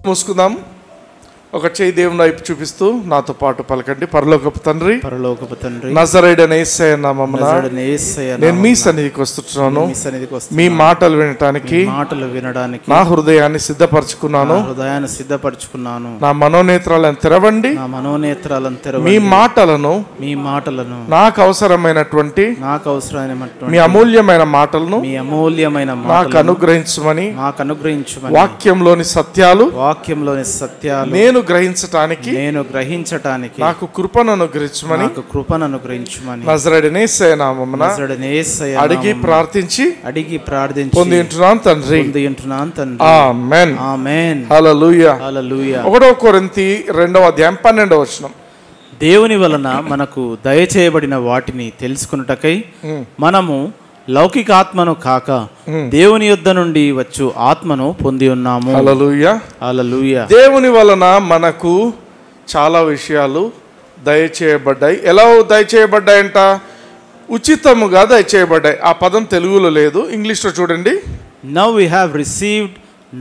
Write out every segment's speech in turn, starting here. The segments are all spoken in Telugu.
మూసుకుందాం. ఒక చేయి దేవుని వైపు చూపిస్తూ నాతో పాటు పలకండి. పరలోకపు తండ్రి, నజరేయుడైన యేసయ్య నామమున నేను మీ సన్నిధికి వస్తున్నాను. మీ మాటలు వినడానికి నా హృదయాన్ని సిద్ధపరచుకున్నాను. నా మనోనేత్రాలను తెరవండి. మీ మాటలను నాకు అవసరమైనటువంటి మీ అమూల్యమైన మాటలను నాకు అనుగ్రహించమని వాక్యంలోని సత్యాలు నేను గ్రహించటానికి నాకు కృపను అనుగ్రహించమని నజరేయుడైన యేసయ్య నామమున అడిగి ప్రార్థించి పొందింటున్నాను తండ్రి. ఆమేన్. హల్లెలూయా. 1 కొరింథీ 2:12 దేవుని వలన మనకు దయచేయబడిన వాటిని తెలుసుకొనుటకై మనము లౌకిక ఆత్మను కాక దేవుని యొద్ద నుండి వచ్చు ఆత్మను పొంది ఉన్నాము. హల్లెలూయా. హల్లెలూయా. దేవుని వలన మనకు చాలా విషయాలు దయచేయబడ్డాయి. ఎలా దయచేయబడ్డాయంట? ఉచితముగా దయచేయబడ్డాయి. ఆ పదం తెలుగులో లేదు, ఇంగ్లీష్లో చూడండి. Now we have received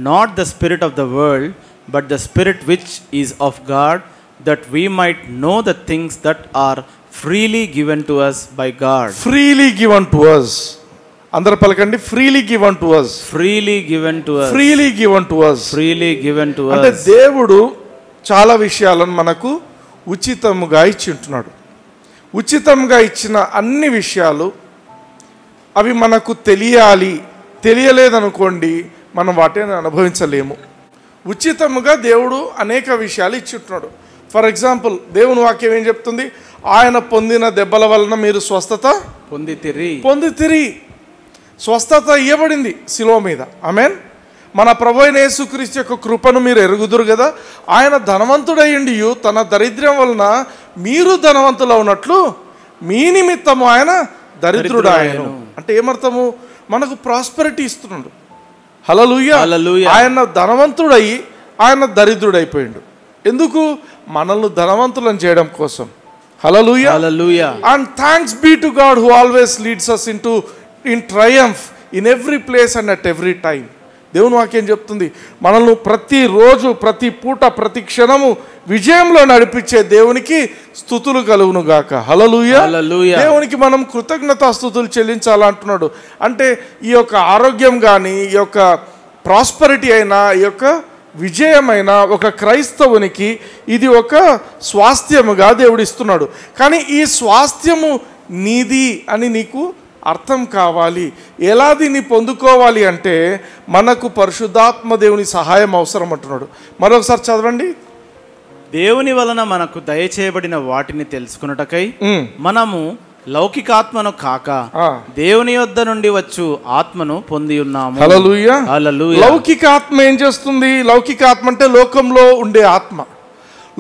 not the spirit of the world, but the spirit which is of God, that we might know the things that are freely given to us by God. Freely given to us. అందరూ పలకండి. freely given to us. Freely given to us. Freely given to us. Freely given to us. అంటే దేవుడు చాలా విషయాలను మనకు ఉచితముగా ఇచ్చి ఉంటున్నాడు. ఉచితంగా ఇచ్చిన అన్ని విషయాలు అవి మనకు తెలియలేదనుకోండి, మనం వాటిని అనుభవించలేము. ఉచితముగా దేవుడు అనేక విషయాలు ఇచ్చి ఉంటున్నాడు. ఫర్ ఎగ్జాంపుల్, దేవుని వాక్యం ఏం చెప్తుంది? ఆయన పొందిన దెబ్బల వలన మీరు స్వస్థత పొందితిరి. స్వస్థత ఇవ్వబడింది శిలువ మీద. ఆమేన్. మన ప్రభువైన యేసుక్రీస్తు యొక్క కృపను మీరు ఎరుగుదురు కదా. ఆయన ధనవంతుడయ్యుండి తన దరిద్రం వలన మీరు ధనవంతులు ఉన్నట్లు మీ నిమిత్తము ఆయన దరిద్రుడాయను. అంటే ఏమర్థము? మనకు ప్రాస్పెరిటీ ఇస్తున్నాడు. హల్లెలూయా. ఆయన ధనవంతుడయ్యి ఆయన దరిద్రుడైపోయిండు. ఎందుకు? మనల్ని ధనవంతులను చేయడం కోసం. హల్లెలూయా. హల్లెలూయా. And thanks be to God who always leads us in triumph in every place and at every time. దేవుని వాక్యం చెప్తుంది, మనల్ని ప్రతిరోజు, ప్రతి పూట, ప్రతి క్షణము విజయంలో నడిపించే దేవునికి స్తుతులు కలుగును గాక. హల్లెలూయా. దేవునికి మనం కృతజ్ఞతాస్తుతులు చెల్లించాలంటున్నాడు. అంటే ఈ యొక్క ఆరోగ్యం కానీ, ఈ యొక్క ప్రాస్పరిటీ అయినా, ఈ యొక్క విజయమైన ఒక క్రైస్తవునికి ఇది ఒక స్వాస్థ్యముగా దేవుడు ఇస్తున్నాడు. కానీ ఈ స్వాస్థ్యము నీది అని నీకు అర్థం కావాలి. ఎలా దీన్ని పొందుకోవాలి అంటే మనకు పరిశుద్ధాత్మ దేవుని సహాయం అవసరం అంటున్నాడు. మరొకసారి చదవండి. దేవుని వలన మనకు దయచేయబడిన వాటిని తెలుసుకొనుటకై మనము లౌకికాత్మను కాక దేవుని యొద్ద నుండి వచ్చు ఆత్మను పొంది ఉన్నాము. హల్లెలూయా. హల్లెలూయా. లౌకిక ఆత్మ ఏం చేస్తుంది? లౌకిక ఆత్మ అంటే లోకంలో ఉండే ఆత్మ.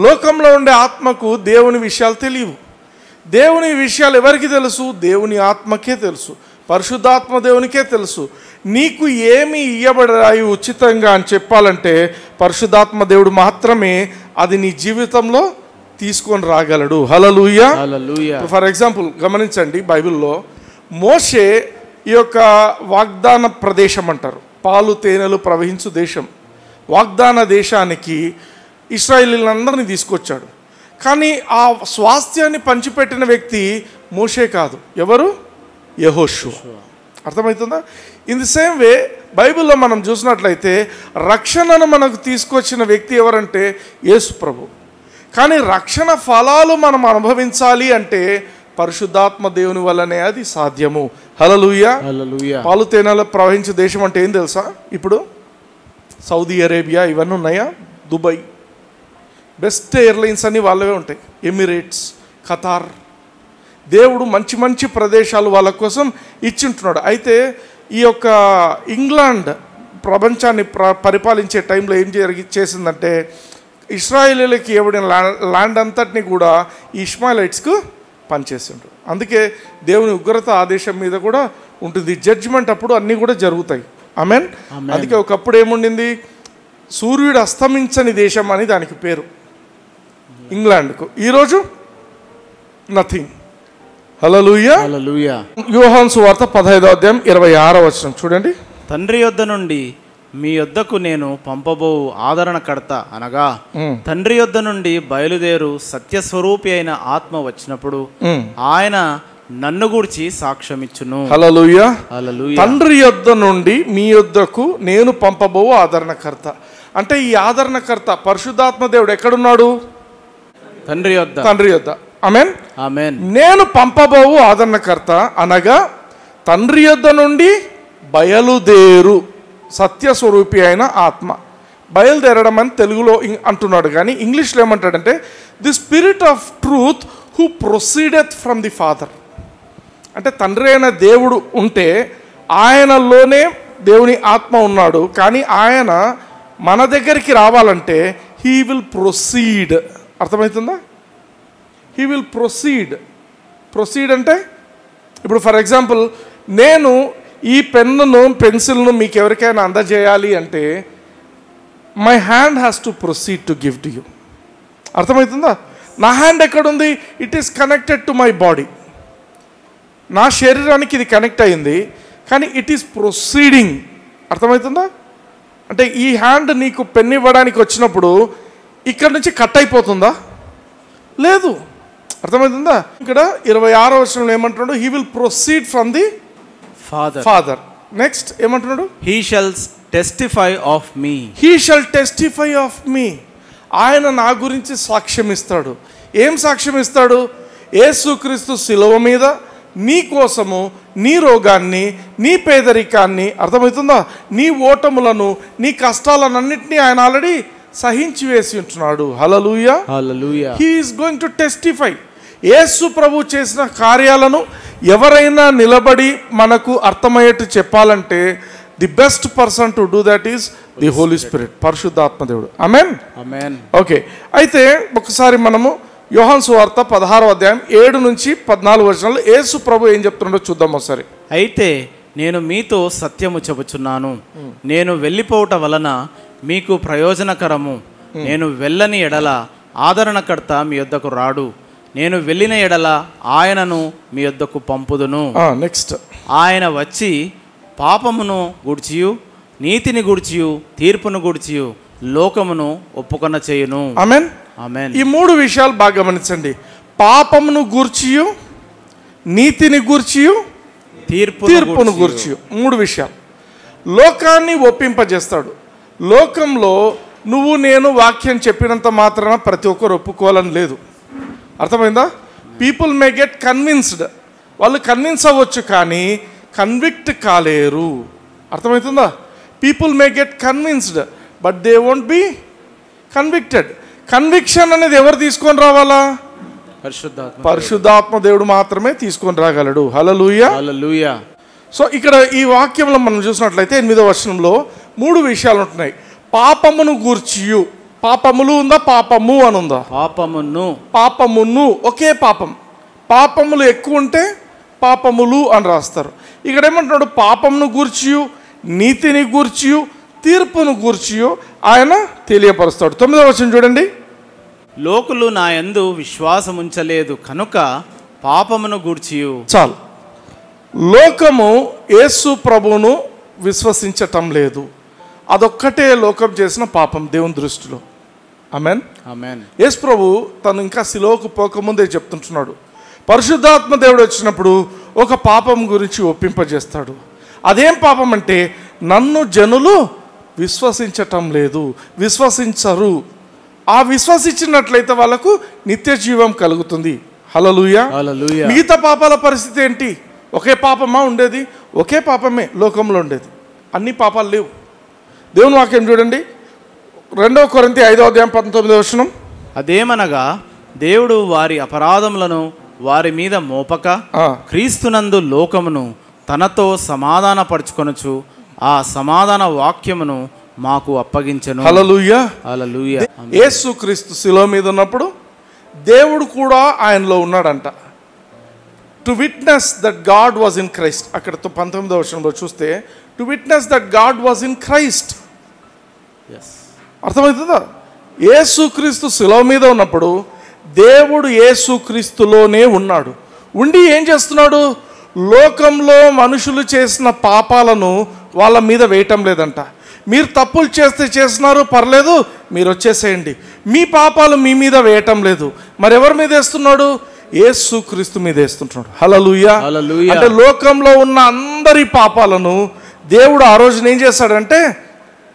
లోకంలో ఉండే ఆత్మకు దేవుని విషయాలు తెలియవు. దేవుని విషయాలు ఎవరికి తెలుసు? దేవుని ఆత్మకే తెలుసు. పరిశుద్ధాత్మ దేవునికే తెలుసు. నీకు ఏమి ఇయ్యబడాయి ఉచితంగా అని చెప్పాలంటే పరిశుద్ధాత్మ దేవుడు మాత్రమే అది నీ జీవితంలో తీసుకొని రాగలడు. హల్లెలూయా. ఫర్ ఎగ్జాంపుల్ గమనించండి, బైబిల్లో మోషే ఈ యొక్క వాగ్దాన ప్రదేశం అంటారు, పాలు తేనెలు ప్రవహించు దేశం, వాగ్దాన దేశానికి ఇశ్రాయేలీలందరినీ తీసుకొచ్చాడు. కానీ ఆ స్వాస్థ్యాన్ని పంచిపెట్టిన వ్యక్తి మోషే కాదు. ఎవరు? యెహోషువ. అర్థమవుతుందా? ఇన్ ది సేమ్ వే బైబిల్లో మనం చూసినట్లయితే రక్షణను మనకు తీసుకొచ్చిన వ్యక్తి ఎవరంటే యేసు ప్రభు. కానీ రక్షణ ఫలాలు మనం అనుభవించాలి అంటే పరిశుద్ధాత్మ దేవుని వల్లనే అది సాధ్యము. హల్లెలూయా. పాలు తేనెలు ప్రవహించే దేశం అంటే ఏం తెలుసా? ఇప్పుడు సౌదీ అరేబియా ఇవన్నీ ఉన్నాయా? దుబాయ్, బెస్ట్ ఎయిర్లైన్స్ అన్నీ వాళ్ళవే ఉంటాయి. Emirates, Qatar. దేవుడు మంచి మంచి ప్రదేశాలు వాళ్ళ కోసం ఇచ్చింటున్నాడు. అయితే ఈ యొక్క ఇంగ్లాండ్ ప్రపంచాన్ని పరిపాలించే టైంలో ఏం చేసిందంటే ఇశ్రాయేలీలకి ఇవ్వబడిన ల్యాండ్ అంతటిని కూడా ఇష్మాయిలైట్స్కు పనిచేసిండ్రు. అందుకే దేవుని ఉగ్రత ఆదేశం మీద కూడా ఉంటుంది. జడ్జిమెంట్ అప్పుడు అన్నీ కూడా జరుగుతాయి. ఆమేన్. అందుకే ఒకప్పుడు ఏముండింది? సూర్యుడు అస్తమించని దేశం అని దానికి పేరు ఇంగ్లాండ్కు. ఈరోజు నథింగ్. హల్లెలూయా. హల్లెలూయా. యోహాను సువార్త 15వ అధ్యాయం 26వ వచనం చూడండి. తండ్రి యొద్ద నుండి మీ యొద్దకు నేను పంపబో ఆదరణకర్త అనగా తండ్రి యొద్ద నుండి బయలుదేరు సత్యస్వరూపి అయిన ఆత్మ వచ్చినప్పుడు ఆయన నన్ను గూర్చి సాక్ష్యమిచ్చును. హల్లెలూయా. హల్లెలూయా. తండ్రి యొద్ద నుండి మీ యొద్దకు నేను పంపబో ఆదరణకర్త అంటే ఈ ఆదరణకర్త పరిశుద్ధాత్మ దేవుడు ఎక్కడున్నాడు? తండ్రి యొద్ద. తండ్రి యొద్ద. ఆమేన్. ఆమేన్. నేను పంపబోవు ఆదరణకర్త అనగా తండ్రి యొద్ద నుండి బయలుదేరు సత్యస్వరూపి అయిన ఆత్మ. బయలుదేరడం అని తెలుగులో అంటున్నాడు, కానీ ఇంగ్లీష్లో ఏమంటాడంటే the spirit of truth who proceedeth from the father. అంటే తండ్రి అయిన దేవుడు ఉంటే ఆయనలోనే దేవుని ఆత్మ ఉన్నాడు, కానీ ఆయన మన దగ్గరికి రావాలంటే హీ విల్ ప్రొసీడ్. అర్థమవుతుందా? He will proceed. ప్రొసీడ్ అంటే ఇప్పుడు ఫర్ ఎగ్జాంపుల్ నేను ఈ పెన్నును పెన్సిల్ను మీకు ఎవరికైనా అందజేయాలి అంటే my hand has to proceed to give to you. అర్థమవుతుందా? నా హ్యాండ్ ఎక్కడుంది? It is connected to my body. నా శరీరానికి ఇది కనెక్ట్ అయింది, కానీ ఇట్ ఈస్ ప్రొసీడింగ్. అర్థమవుతుందా? అంటే ఈ హ్యాండ్ నీకు పెన్ ఇవ్వడానికి వచ్చినప్పుడు ఇక్కడ నుంచి కట్ అయిపోతుందా? లేదు. అర్థమవుతుందా? ఇక్కడ 26వ వచనంలో ఏమంటున్నాడు? He will proceed from the father. Next ఏమంటున్నాడు? He shall testify of me. He shall testify of me. ఆయన నా గురించి సాక్ష్యం ఇస్తాడు. ఏం సాక్ష్యం ఇస్తాడు? యేసుక్రీస్తు శిలువ మీద నీ కోసము నీ రోగాన్ని, నీ పేదరికాన్ని, అర్థమవుతుందా, నీ ఓటములను, నీ కష్టాలన్నింటినీ ఆయన ఆల్రెడీ సహించి వేసి ఉంటున్నాడు. హల్లెలూయా. హల్లెలూయా. He is going to testify. యేసు ప్రభు చేసిన కార్యాలను ఎవరైనా నిలబడి మనకు అర్థమయ్యేట్టు చెప్పాలంటే the best person to do that is the Holi spirit, పరిశుద్ధాత్మ దేవుడు. ఆమేన్. ఆమేన్. ఓకే, అయితే ఒకసారి మనము యోహాను సువార్త 16వ అధ్యాయం 7 నుంచి 14 వచనాలు యేసు ప్రభు ఏం చెప్తున్నాడో చూద్దాం ఒకసారి. అయితే నేను మీతో సత్యము చెబుచున్నాను, నేను వెళ్ళిపోవటం వలన మీకు ప్రయోజనకరము. నేను వెళ్ళని ఎడల ఆదరణకర్త మీ యొద్దకు రాడు, నేను వెళ్ళిన ఎడల ఆయనను మీ యొద్దకు పంపుదును. నెక్స్ట్, ఆయన వచ్చి పాపమును గూర్చియు నీతిని గూర్చియు తీర్పును గూర్చియు లోకమును ఒప్పుకొన చేయును. ఆమేన్. ఆమేన్. ఈ 3 విషయాలు బాగా గమనించండి. పాపమును గూర్చియు, నీతిని గూర్చియు, తీర్పును గూర్చియు. 3 విషయాలు. లోకాన్ని ఒప్పింపజేస్తాడు. లోకంలో నువ్వు నేను వాక్యం చెప్పినంత మాత్రాన ప్రతి ఒక్కరు ఒప్పుకోవాలని లేదు. అర్థమైందా? People may get convinced. వాళ్ళు కన్విన్స్ అవ్వచ్చు కానీ కన్విక్ట్ కాలేరు. అర్థమవుతుందా? People may get convinced but they won't be convicted. Conviction అనేది ఎవరు తీసుకొని రావాలా? పరిశుద్ధాత్మ దేవుడు మాత్రమే తీసుకొని రాగలడు. హల్లెలూయా. హల్లెలూయా. సో ఇక్కడ ఈ వాక్యంలో మనం చూసినట్లయితే 8వ వచనంలో 3 విషయాలు ఉంటున్నాయి. పాపమును గూర్చియు. పాపములు ఉందా? పాపము అని ఉందా? పాపమును. పాపమును ఒకే పాపం. పాపములు ఎక్కువ ఉంటే పాపములు అని రాస్తారు. ఇక్కడ ఏమంటున్నాడు? పాపమును గూర్చియు, నీతిని గూర్చియు, తీర్పును గూర్చియు ఆయన తెలియపరుస్తాడు. 9వ వచనం చూడండి. లోకులు నా యందు విశ్వాసముంచలేదు కనుక పాపమును గూర్చియు. చాలు. లోకము యేసు ప్రభువును విశ్వసించటం లేదు. అదొక్కటే లోకం చేసిన పాపం దేవుని దృష్టిలో. ఆమేన్. ఆమేన్. యేసు ప్రభు తను ఇంకా సిలువకు పోకముందే చెప్తుంటున్నాడు, పరిశుద్ధాత్మ దేవుడు వచ్చినప్పుడు ఒక పాపం గురించి ఒప్పింపజేస్తాడు. అదేం పాపం అంటే నన్ను జనులు విశ్వసించటం లేదు, విశ్వసించరు. ఆ విశ్వసించినట్లయితే వాళ్ళకు నిత్య జీవం కలుగుతుంది. హల్లెలూయా. హల్లెలూయా. మిగతా పాపాల పరిస్థితి ఏంటి? ఒకే పాపమా ఉండేది? ఒకే పాపమే లోకంలో ఉండేది. అన్ని పాపాలు లేవు. దేవుని వాక్యం చూడండి. 2 కొరింథీ 5వ అధ్యాయం 19వ వచనం. అదేమనగా దేవుడు వారి అపరాధములను వారి మీద మోపక క్రీస్తునందు లోకమును తనతో సమాధానపరచుకొనుచు ఆ సమాధాన వాక్యమును మాకు అప్పగించెను. హల్లెలూయా. హల్లెలూయా. యేసుక్రీస్తు శిలువ మీద ఉన్నప్పుడు దేవుడు కూడా ఆయనలో ఉన్నాడంట. To witness that God was in Christ. అక్కడ 19వ వచనంలో చూస్తే to witness that God was in Christ. అర్థమవుతుందా? యేసుక్రీస్తు శిలువ మీద ఉన్నప్పుడు దేవుడు యేసుక్రీస్తులోనే ఉన్నాడు. ఉండి ఏం చేస్తున్నాడు? లోకంలో మనుషులు చేసిన పాపాలను వాళ్ళ మీద వేయటం లేదంట. మీరు తప్పులు చేస్తున్నారు, పర్లేదు, మీరు వచ్చేసేయండి. మీ పాపాలు మీ మీద వేయటం లేదు, మరి ఎవరి మీద వేస్తున్నాడు? యేసుక్రీస్తు మీద వేస్తుంటున్నాడు. హల్లెలూయా. అంటే లోకంలో ఉన్న అందరి పాపాలను దేవుడు ఆ రోజున ఏం చేశాడంటే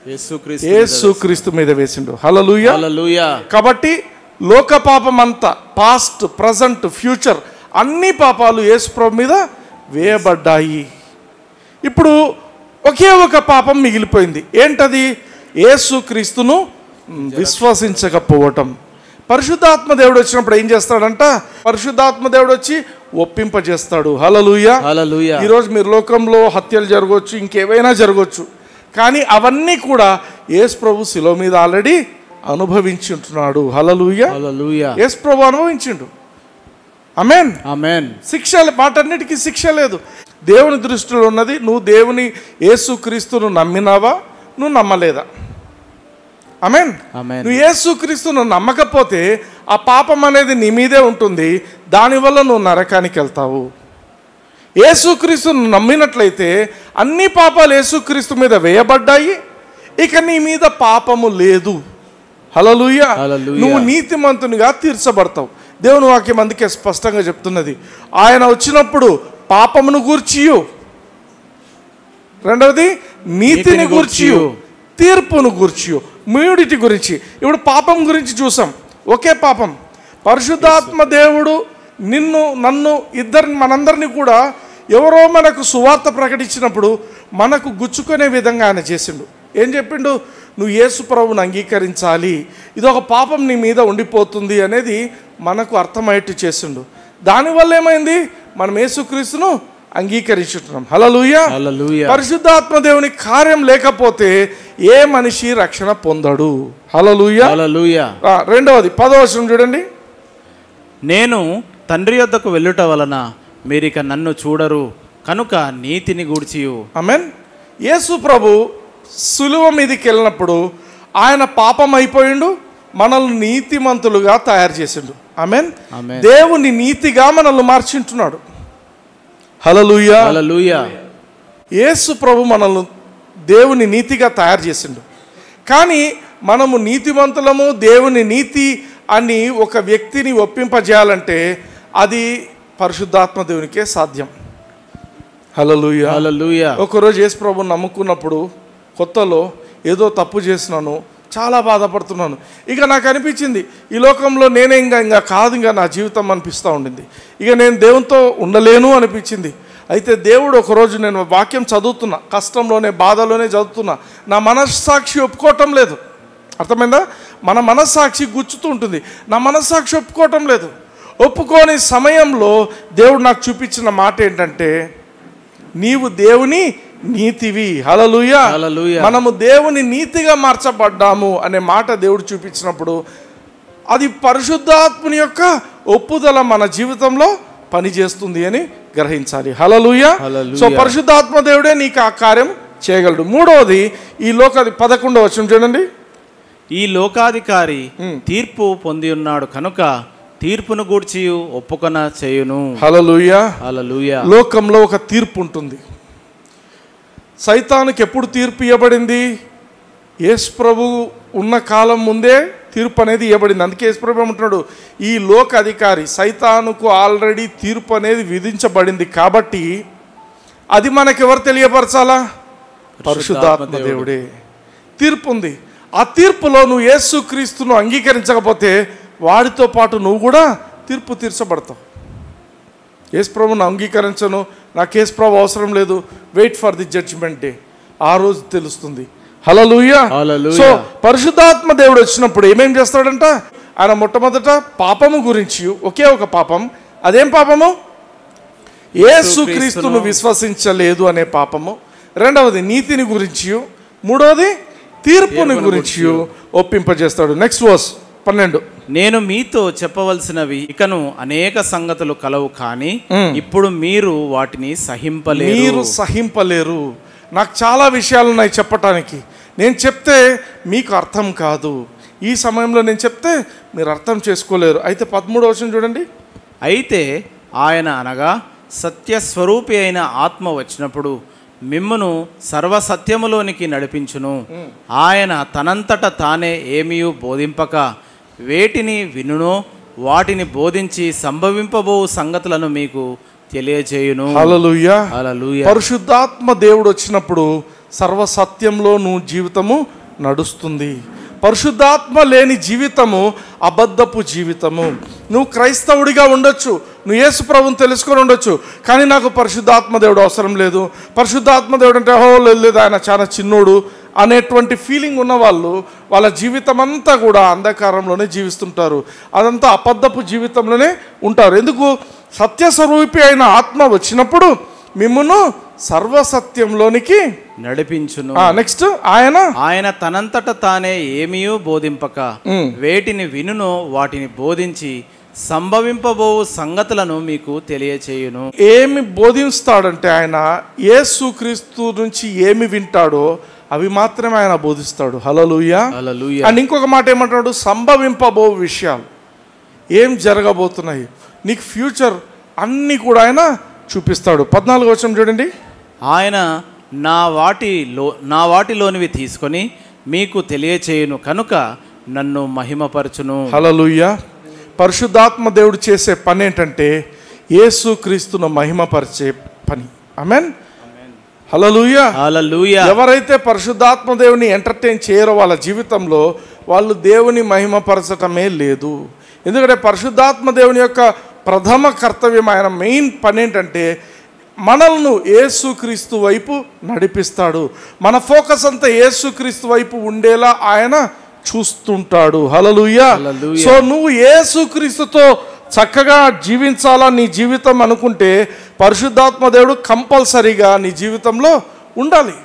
యేసుక్రీస్తు మీద వేసిండు. హల్లెలూయా. కాబట్టి లోక పాపం అంతా, పాస్ట్, ప్రజెంట్, ఫ్యూచర్, అన్ని పాపాలు యేసు ప్రభు మీద వేయబడ్డాయి. ఇప్పుడు ఒకే ఒక పాపం మిగిలిపోయింది. ఏంటది? యేసుక్రీస్తును విశ్వసించకపోవటం. పరిశుద్ధాత్మ దేవుడు వచ్చినప్పుడు ఏం చేస్తాడంట? పరిశుద్ధాత్మ దేవుడు వచ్చి ఒప్పింపజేస్తాడు. హల్లెలూయా. ఈరోజు మీరు లోకంలో హత్యలు జరగవచ్చు, ఇంకేవైనా జరగవచ్చు, కానీ అవన్నీ కూడా యేసు ప్రభు శిలువ మీద ఆల్రెడీ అనుభవించి ఉంటున్నాడు. హల్లెలూయా. యేసు ప్రభు అనుభవించిండు. ఆమేన్. శిక్ష, వాటన్నిటికీ శిక్ష లేదు. దేవుని దృష్టిలో ఉన్నది, నువ్వు దేవుని యేసుక్రీస్తును నమ్మినావా, నువ్వు నమ్మలేదా? ఆమేన్. నువ్వు యేసుక్రీస్తును నమ్మకపోతే ఆ పాపం అనేది నీ మీదే ఉంటుంది, దానివల్ల నువ్వు నరకానికి వెళ్తావు. యేసుక్రీస్తును నమ్మినట్లయితే అన్ని పాపాలు యేసుక్రీస్తు మీద వేయబడ్డాయి, ఇక నీ మీద పాపము లేదు. హల్లెలూయా. నువ్వు నీతిమంతునిగా తీర్చబడతావు. దేవుని వాక్యం అందుకే స్పష్టంగా చెప్తున్నది, ఆయన వచ్చినప్పుడు పాపమును గూర్చియు, రెండవది నీతిని గూర్చియు, తీర్పును గూర్చియు, మూడిటి గురించి. ఇప్పుడు పాపం గురించి చూసాం. ఒకే పాపం. పరిశుద్ధాత్మ దేవుడు నిన్ను, నన్ను, మనందరినీ కూడా ఎవరో మనకు సువార్త ప్రకటించినప్పుడు మనకు గుచ్చుకునే విధంగా ఆయన చేసిండు. ఏం చెప్పిండు? నువ్వు యేసు ప్రభువుని అంగీకరించాలి, ఇదొక పాపం నీ మీద ఉండిపోతుంది అనేది మనకు అర్థమయ్యేట్టు చేసిండు. దానివల్ల ఏమైంది? మనం యేసుక్రీస్తును అంగీకరించుంటున్నాం. హల్లెలూయా. పరిశుద్ధాత్మ దేవుని కార్యం లేకపోతే ఏ మనిషి రక్షణ పొందడు. హల్లెలూయా. రెండవది 10వ వచనం చూడండి. నేను తండ్రి యొద్దకు వెళ్ళుట వలన మీరిక నన్ను చూడరు, కనుక నీతిని గూర్చియు. ఆమేన్. యేసు ప్రభు సులువ మీదకి వెళ్ళినప్పుడు ఆయన పాపం అయిపోయిండు, మనల్ని నీతిమంతులుగా తయారు చేసిండు. ఆమేన్. దేవుని నీతిగా మనల్ని మార్చింటున్నాడు. హల్లెలూయా. యేసు ప్రభు మనల్ని దేవుని నీతిగా తయారు చేసిండు. కానీ మనము నీతిమంతులము, దేవుని నీతి అని ఒక వ్యక్తిని ఒప్పింపజేయాలంటే అది పరిశుద్ధాత్మ దేవునికే సాధ్యం. హల్లెలూయా. ఒకరోజు యేసు ప్రభుని నమ్ముకున్నప్పుడు కొత్తలో ఏదో తప్పు చేసినాను, చాలా బాధపడుతున్నాను. ఇక నాకు అనిపించింది ఈ లోకంలో నేనే ఇంకా కాదు, ఇంకా నా జీవితం అనిపిస్తూ ఉండింది. ఇక నేను దేవునితో ఉండలేను అనిపించింది. అయితే దేవుడు ఒకరోజు, నేను వాక్యం చదువుతున్నా, కష్టంలోనే, బాధలోనే చదువుతున్నా, నా మనస్సాక్షి ఒప్పుకోవటం లేదు. అర్థమైందా? మన మనస్సాక్షి గుచ్చుతూ ఉంటుంది, నా మనస్సాక్షి ఒప్పుకోవటం లేదు. ఒప్పుకోని సమయంలో దేవుడు నాకు చూపించిన మాట ఏంటంటే, నీవు దేవుని నీతివి. హల్లెలూయా. మనము దేవుని నీతిగా మార్చబడ్డాము అనే మాట దేవుడు చూపించినప్పుడు అది పరిశుద్ధాత్మని యొక్క ఒప్పుదల మన జీవితంలో పనిచేస్తుంది అని గ్రహించాలి. హల్లెలూయా. సో పరిశుద్ధాత్మ దేవుడే నీకు ఆ కార్యం చేయగలడు. మూడవది, ఈ 11వ వచనం చూడండి. ఈ లోకాధికారి తీర్పు పొంది ఉన్నాడు కనుక తీర్పును గూర్చి ఒప్పుకొన చేయును. హల్లెలూయా. లోకంలో ఒక తీర్పు ఉంటుంది. సైతానుకి ఎప్పుడు తీర్పు ఇవ్వబడింది? యేసు ప్రభు ఉన్న కాలం ముందే తీర్పు అనేది ఇవ్వబడింది. అందుకే యేసు ప్రభు ఏమంటున్నాడు, ఈ లోక అధికారి సైతానుకు ఆల్రెడీ తీర్పు అనేది విధించబడింది. కాబట్టి అది మనకెవరు తెలియపరచాలా? పరిశుద్ధాత్మ దేవుడే. తీర్పు ఉంది. ఆ తీర్పులో నువ్వు యేసుక్రీస్తును అంగీకరించకపోతే వాడితో పాటు నువ్వు కూడా తీర్పు తీర్చబడతావు. యేసు ప్రభువును అంగీకరించను, నాకు యేసు ప్రభు అవసరం లేదు, wait for the judgement day, ఆ రోజు తెలుస్తుంది. హల్లెలూయా. సో పరిశుద్ధాత్మ దేవుడు వచ్చినప్పుడు ఏమేం చేస్తాడంట? ఆయన మొట్టమొదట పాపము గురించి, ఒకే ఒక పాపం. అదేం పాపము? యేసుక్రీస్తును విశ్వసించలేదు అనే పాపము. రెండవది నీతిని గురించి, మూడవది తీర్పుని గురించి ఒప్పింపజేస్తాడు. Next verse 12. నేను మీతో చెప్పవలసినవి ఇకను అనేక సంగతులు కలవు, కానీ ఇప్పుడు మీరు వాటిని సహింపలేరు. నాకు చాలా విషయాలు ఉన్నాయి చెప్పటానికి. నేను చెప్తే మీకు అర్థం కాదు. ఈ సమయంలో నేను చెప్తే మీరు అర్థం చేసుకోలేరు. అయితే 13వ వచనం చూడండి. అయితే ఆయన అనగా సత్యస్వరూపి అయిన ఆత్మ వచ్చినప్పుడు మిమ్మును సర్వసత్యములోనికి నడిపించును. ఆయన తనంతట తానే ఏమీయు బోధింపక వేటిని వినునో వాటిని బోధించి సంభవింపబో సంగతులను మీకు తెలియచేయును. హల్లెలూయా. హల్లెలూయా. పరిశుద్ధాత్మ దేవుడు వచ్చినప్పుడు సర్వసత్యంలో నువ్వు జీవితము నడుస్తుంది. పరిశుద్ధాత్మ లేని జీవితము అబద్ధపు జీవితము. నువ్వు క్రైస్తవుడిగా ఉండొచ్చు, నువ్వు యేసు ప్రభువుని తెలుసుకొని ఉండొచ్చు, కానీ నాకు పరిశుద్ధాత్మ దేవుడు అవసరం లేదు, పరిశుద్ధాత్మ దేవుడు అంటే లేదు ఆయన చాలా చిన్నోడు అనేటువంటి ఫీలింగ్ ఉన్న వాళ్ళు వాళ్ళ జీవితం అంతా కూడా అంధకారంలోనే జీవిస్తుంటారు. అదంతా అబద్ధపు జీవితంలోనే ఉంటారు. ఎందుకు? సత్యస్వరూపి అయిన ఆత్మ వచ్చినప్పుడు మిమ్మును సర్వసత్యంలోనికి నడిపించును. నెక్స్ట్ ఆయన తనంతట తానే ఏమీయూ బోధింపక వేటిని వినునో వాటిని బోధించి సంభవింపబో సంగతులను మీకు తెలియచేయును. ఏమి బోధిస్తాడంటే ఆయన యేసుక్రీస్తు నుంచి ఏమి వింటాడో అవి మాత్రమే ఆయన బోధిస్తాడు. హల్లెలూయా. హల్లెలూయా. అండ్ ఇంకొక మాట ఏమంటాడు? సంభవింపబో విషయాలు, ఏం జరగబోతున్నాయి నీకు ఫ్యూచర్ అన్నీ కూడా ఆయన చూపిస్తాడు. 14వ వచనం చూడండి. ఆయన నా వాటిలోనివి తీసుకొని మీకు తెలియచేయును కనుక నన్ను మహిమపరచును. హల్లెలూయా. పరిశుద్ధాత్మ దేవుడు చేసే పని ఏంటంటే యేసుక్రీస్తును మహిమపరిచే పని. ఆమేన్. హల్లెలూయా. హల్లెలూయా. ఎవరైతే పరిశుద్ధాత్మ దేవుని ఎంటర్టైన్ చేయరో వాళ్ళ జీవితంలో వాళ్ళు దేవుని మహిమపరచటమే లేదు. ఎందుకంటే పరిశుద్ధాత్మ దేవుని యొక్క ప్రథమ కర్తవ్యం, ఆయన మెయిన్ పని ఏంటంటే మనల్ని యేసుక్రీస్తు వైపు నడిపిస్తాడు. మన ఫోకస్ అంతా యేసుక్రీస్తు వైపు ఉండేలా ఆయన చూస్తుంటాడు. హల్లెలూయా. సో నువ్వు యేసుక్రీస్తుతో చక్కగా జీవించాలా నీ జీవితం అనుకుంటే పరిశుద్ధాత్మ దేవుడు కంపల్సరీగా నీ జీవితంలో ఉండాలి.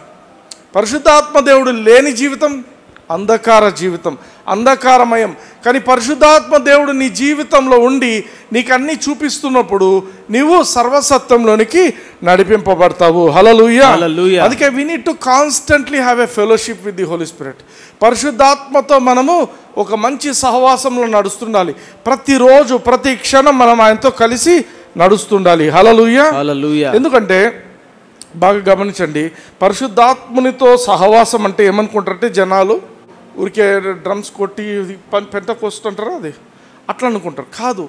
పరిశుద్ధాత్మ దేవుడు లేని జీవితం అంధకార జీవితం, అంధకారమయం. కానీ పరిశుద్ధాత్మ దేవుడు నీ జీవితంలో ఉండి నీకు అన్నీ చూపిస్తున్నప్పుడు నీవు సర్వసత్యంలోనికి నడిపింపబడతావు. హల్లెలూయా. అందుకే we need to constantly have a fellowship with the Holi Spirit. పరిశుద్ధాత్మతో మనము ఒక మంచి సహవాసంలో నడుస్తుండాలి. ప్రతిరోజు ప్రతి క్షణం మనం ఆయనతో కలిసి నడుస్తుండాలి. హల్లెలూయా. హల్లెలూయా. ఎందుకంటే బాగా గమనించండి, పరిశుద్ధాత్మునితో సహవాసం అంటే ఏమనుకుంటారంటే జనాలు ఊరికే డ్రమ్స్ కొట్టి పెంటకోస్ట్ అంటారా అది అట్లా అనుకుంటారు. కాదు,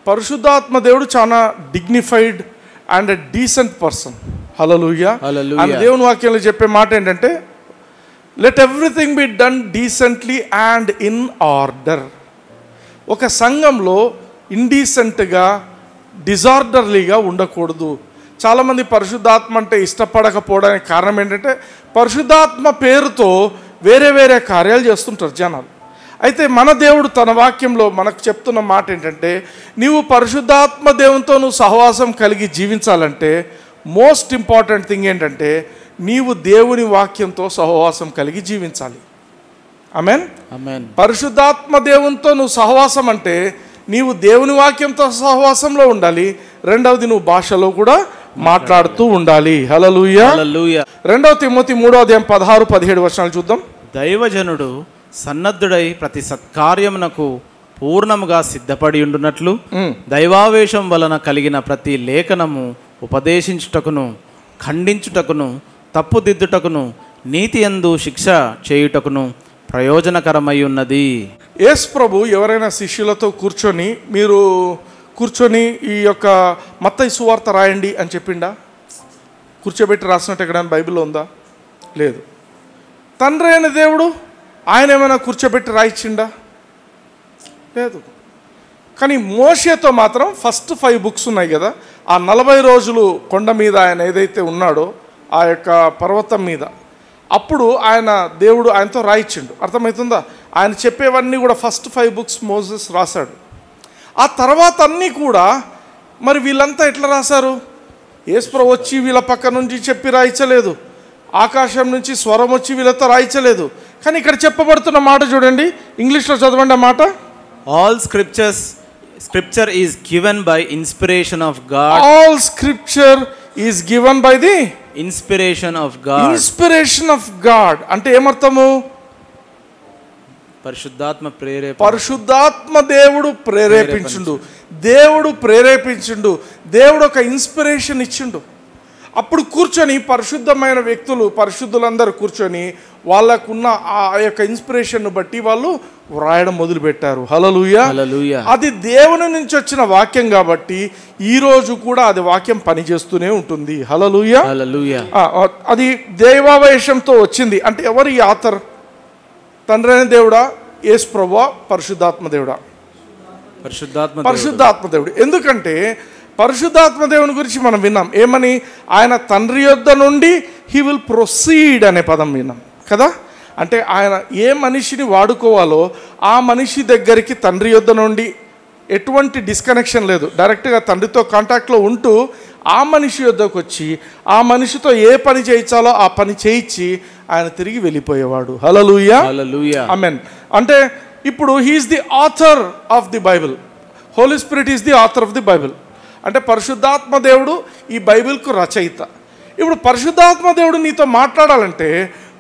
పరిశుద్ధాత్మ దేవుడు చాలా dignified and decent person. Hallelujah. And దేవుని వాక్యంలో చెప్పే మాట ఏంటంటే let everything be done decently and in order. ఒక సంఘంలో ఇండీసెంట్గా డిజార్డర్లీగా ఉండకూడదు. చాలామంది పరిశుద్ధాత్మ అంటే ఇష్టపడకపోవడానికి కారణం ఏంటంటే పరిశుద్ధాత్మ పేరుతో వేరే వేరే కార్యాలు చేస్తుంటారు జనాలు. అయితే మన దేవుడు తన వాక్యంలో మనకు చెప్తున్న మాట ఏంటంటే నీవు పరిశుద్ధాత్మ దేవునితో నువ్వు సహవాసం కలిగి జీవించాలంటే మోస్ట్ ఇంపార్టెంట్ థింగ్ ఏంటంటే నీవు దేవుని వాక్యంతో సహవాసం కలిగి జీవించాలి. ఆమేన్. ఆమేన్. పరిశుద్ధాత్మ దేవునితో నువ్వు సహవాసం అంటే నీవు దేవుని వాక్యంతో సహవాసంలో ఉండాలి. రెండవది నువ్వు భాషలో కూడా మాట్లాడుతూ ఉండాలి. హల్లెలూయా. హల్లెలూయా. 2 తిమోతి 3:16-17 వచనాలు చూద్దాం. దైవజనుడు సన్నద్ధుడై ప్రతి సత్కార్యమునకు పూర్ణముగా సిద్ధపడి ఉండునట్లు దైవావేశం వలన కలిగిన ప్రతి లేఖనము ఉపదేశించుటకును, ఖండించుటకును, తప్పుదిద్దుటకును, నీతి యందు శిక్ష చేయుటకును ప్రయోజనకరమై ఉన్నది. యేసు ప్రభు ఎవరైనా శిష్యులతో కూర్చొని ఈ యొక్క మత్తయి సువార్త రాయండి అని చెప్పిండా? కూర్చోబెట్టి రాసినట్టు ఎక్కడైనా బైబిల్లో ఉందా? లేదు. తండ్రి అయిన దేవుడు ఆయన ఏమైనా కూర్చోబెట్టి రాయించిండా? లేదు. కానీ మోషేతో మాత్రం ఫస్ట్ 5 బుక్స్ ఉన్నాయి కదా, ఆ 40 రోజులు కొండ మీద ఆయన ఏదైతే ఉన్నాడో ఆ యొక్క పర్వతం మీద, అప్పుడు దేవుడు ఆయనతో రాయించిండు. అర్థమవుతుందా? ఆయన చెప్పేవన్నీ కూడా ఫస్ట్ 5 బుక్స్ మోసెస్ రాశాడు. ఆ తర్వాత అన్నీ కూడా మరి వీళ్ళంతా ఎట్లా రాశారు? యేసుప్రభు వచ్చి వీళ్ళ పక్క నుంచి చెప్పి రాయించలేదు, ఆకాశం నుంచి స్వరం వచ్చి వీళ్ళతో రాయించలేదు. కానీ ఇక్కడ చెప్పబడుతున్న మాట చూడండి, ఇంగ్లీష్లో చదవండి ఆ మాట. All scripture is given by inspiration of God. All scripture is given by the inspiration of God. Inspiration of God అంటే ఏమర్థము? పరిశుద్ధాత్మ దేవుడు ప్రేరేపించుండు. దేవుడు ఒక ఇన్స్పిరేషన్ ఇచ్చిండు. అప్పుడు కూర్చొని పరిశుద్ధమైన వ్యక్తులు, పరిశుద్ధులందరూ కూర్చొని వాళ్ళకున్న ఆ యొక్క ఇన్స్పిరేషన్ను బట్టి వాళ్ళు వ్రాయడం మొదలుపెట్టారు. హల్లెలూయా. హల్లెలూయా. అది దేవుని నుంచి వచ్చిన వాక్యం కాబట్టి ఈరోజు కూడా అది వాక్యం పనిచేస్తూనే ఉంటుంది. హల్లెలూయా. హల్లెలూయా. అది దైవావేశంతో వచ్చింది. అంటే ఎవరు ఈ ఆథర్? తండ్రి అయిన దేవుడా, యేసు ప్రభువా, పరిశుద్ధాత్మ దేవుడా? పరిశుద్ధాత్మ దేవుడు. ఎందుకంటే పరిశుద్ధాత్మ దేవుని గురించి మనం విన్నాం. ఏమని? ఆయన తండ్రి యొద్ద నుండి హీ విల్ ప్రొసీడ్ అనే పదం విన్నాం కదా. అంటే ఆయన ఏ మనిషిని వాడుకోవాలో ఆ మనిషి దగ్గరికి తండ్రి యొద్ద నుండి ఎటువంటి డిస్కనెక్షన్ లేదు, డైరెక్ట్గా తండ్రితో కాంటాక్ట్లో ఉంటూ ఆ మనిషి యొద్దకు వచ్చి ఆ మనిషితో ఏ పని చేయించాలో ఆ పని చేయించి ఆయన తిరిగి వెళ్ళిపోయేవాడు. హల్లెలూయా. హల్లెలూయా. ఆమేన్. అంటే ఇప్పుడు he is the author of the Bible. Holy Spirit is the author of the Bible. అంటే పరిశుద్ధాత్మ దేవుడు ఈ బైబిల్కు రచయిత. ఇప్పుడు పరిశుద్ధాత్మ దేవుడు నీతో మాట్లాడాలంటే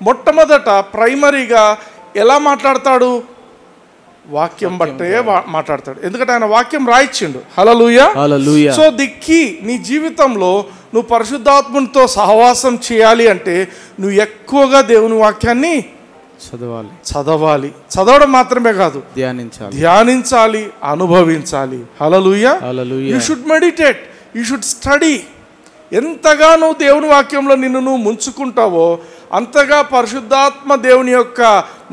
మొట్టమొదట ప్రైమరీగా ఎలా మాట్లాడతాడు? వాక్యం బట్టే మాట్లాడతాడు. ఎందుకంటే ఆయన వాక్యం రాయిచ్చిండు. హల్లెలూయా. హల్లెలూయా. సో ది కీ, నీ జీవితంలో నువ్వు పరిశుద్ధాత్మతో సహవాసం చేయాలి అంటే నువ్వు ఎక్కువగా దేవుని వాక్యాన్ని చదవాలి. చదవడం మాత్రమే కాదు, ధ్యానించాలి, అనుభవించాలి. హల్లెలూయా. You should meditate, you should study. ఎంతగా నువ్వు దేవుని వాక్యంలో నిన్ను నువ్వు ముంచుకుంటావో అంతగా పరిశుద్ధాత్మ దేవుని యొక్క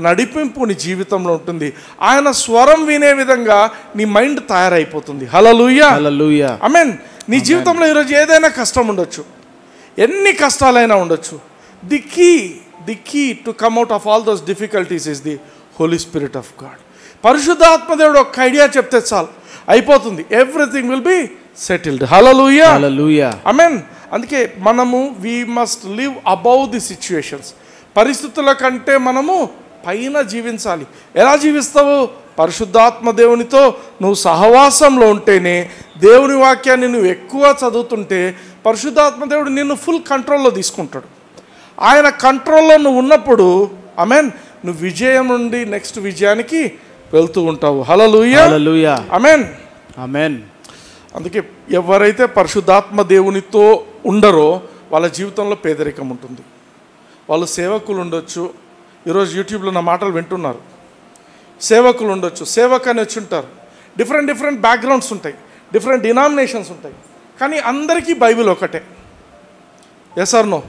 నడిపింపు నీ జీవితంలో ఉంటుంది. ఆయన స్వరం వినే విధంగా నీ మైండ్ తయారైపోతుంది. హల్లెలూయా. హల్లెలూయా. ఆమేన్. నీ జీవితంలో ఈరోజు ఏదైనా కష్టం ఉండొచ్చు, ఎన్ని కష్టాలైనా ఉండొచ్చు. The key to come out of all those difficulties is the Holi spirit of god. పరిశుద్ధాత్మ దేవుడు ఒక ఐడియా చెప్తే చాలు, అయిపోతుంది. Everything will be settled. హల్లెలూయా. హల్లెలూయా. ఆమేన్. అందుకే మనము we must live above the situations. పరిస్థితుల కంటే మనము పైన జీవించాలి. ఎలా జీవిస్తావు? పరిశుద్ధాత్మ దేవునితో నువ్వు సహవాసంలో ఉంటేనే, దేవుని వాక్యాన్ని నువ్వు ఎక్కువ చదువుతుంటే పరిశుద్ధాత్మ దేవుడు నిన్ను ఫుల్ కంట్రోల్లో తీసుకుంటాడు. ఆయన కంట్రోల్లో నువ్వు ఉన్నప్పుడు ఆమేన్, నువ్వు విజయం నుండి నెక్స్ట్ విజయానికి వెళ్తూ ఉంటావు. హల్లెలూయా. హల్లెలూయా. ఆమేన్. ఆమేన్. అందుకే ఎవరైతే పరిశుద్ధాత్మ దేవునితో ఉండరో వాళ్ళ జీవితంలో పేదరికం ఉంటుంది. వాళ్ళు సేవకులు ఉండొచ్చు, ఈరోజు యూట్యూబ్లో నా మాటలు వింటున్నారు. సేవకులు ఉండొచ్చు, సేవకని వచ్చి ఉంటారు. డిఫరెంట్ బ్యాక్గ్రౌండ్స్ ఉంటాయి, డిఫరెంట్ డినామినేషన్స్ ఉంటాయి, కానీ అందరికీ బైబిల్ ఒకటే. Yes or no?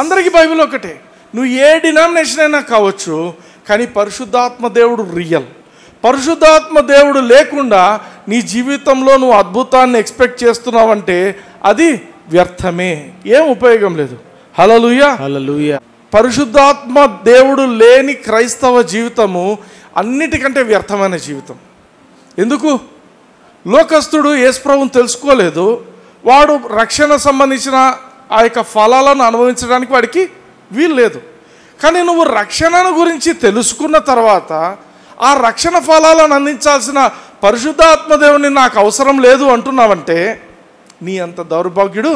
అందరికీ బైబిల్ ఒకటే. నువ్వు ఏ డినామినేషన్ అయినా కావచ్చు, కానీ పరిశుద్ధాత్మ దేవుడు రియల్. పరిశుద్ధాత్మ దేవుడు లేకుండా నీ జీవితంలో నువ్వు అద్భుతాన్ని ఎక్స్పెక్ట్ చేస్తున్నావంటే అది వ్యర్థమే, ఏం ఉపయోగం లేదు. హల్లెలూయా. హల్లెలూయా. పరిశుద్ధాత్మ దేవుడు లేని క్రైస్తవ జీవితము అన్నిటికంటే వ్యర్థమైన జీవితం. ఎందుకు? లోకస్తుడు యేసు ప్రభువుని తెలుసుకోలేదు, వాడు రక్షణ సంబంధించిన ఆ యొక్క ఫలాలను అనుభవించడానికి వాడికి వీలు లేదు. కానీ నువ్వు రక్షణను గురించి తెలుసుకున్న తర్వాత ఆ రక్షణ ఫలాలను అందించాల్సిన పరిశుద్ధాత్మ దేవుని నాకు అవసరం లేదు అంటున్నావంటే నీ అంత దౌర్భాగ్యుడు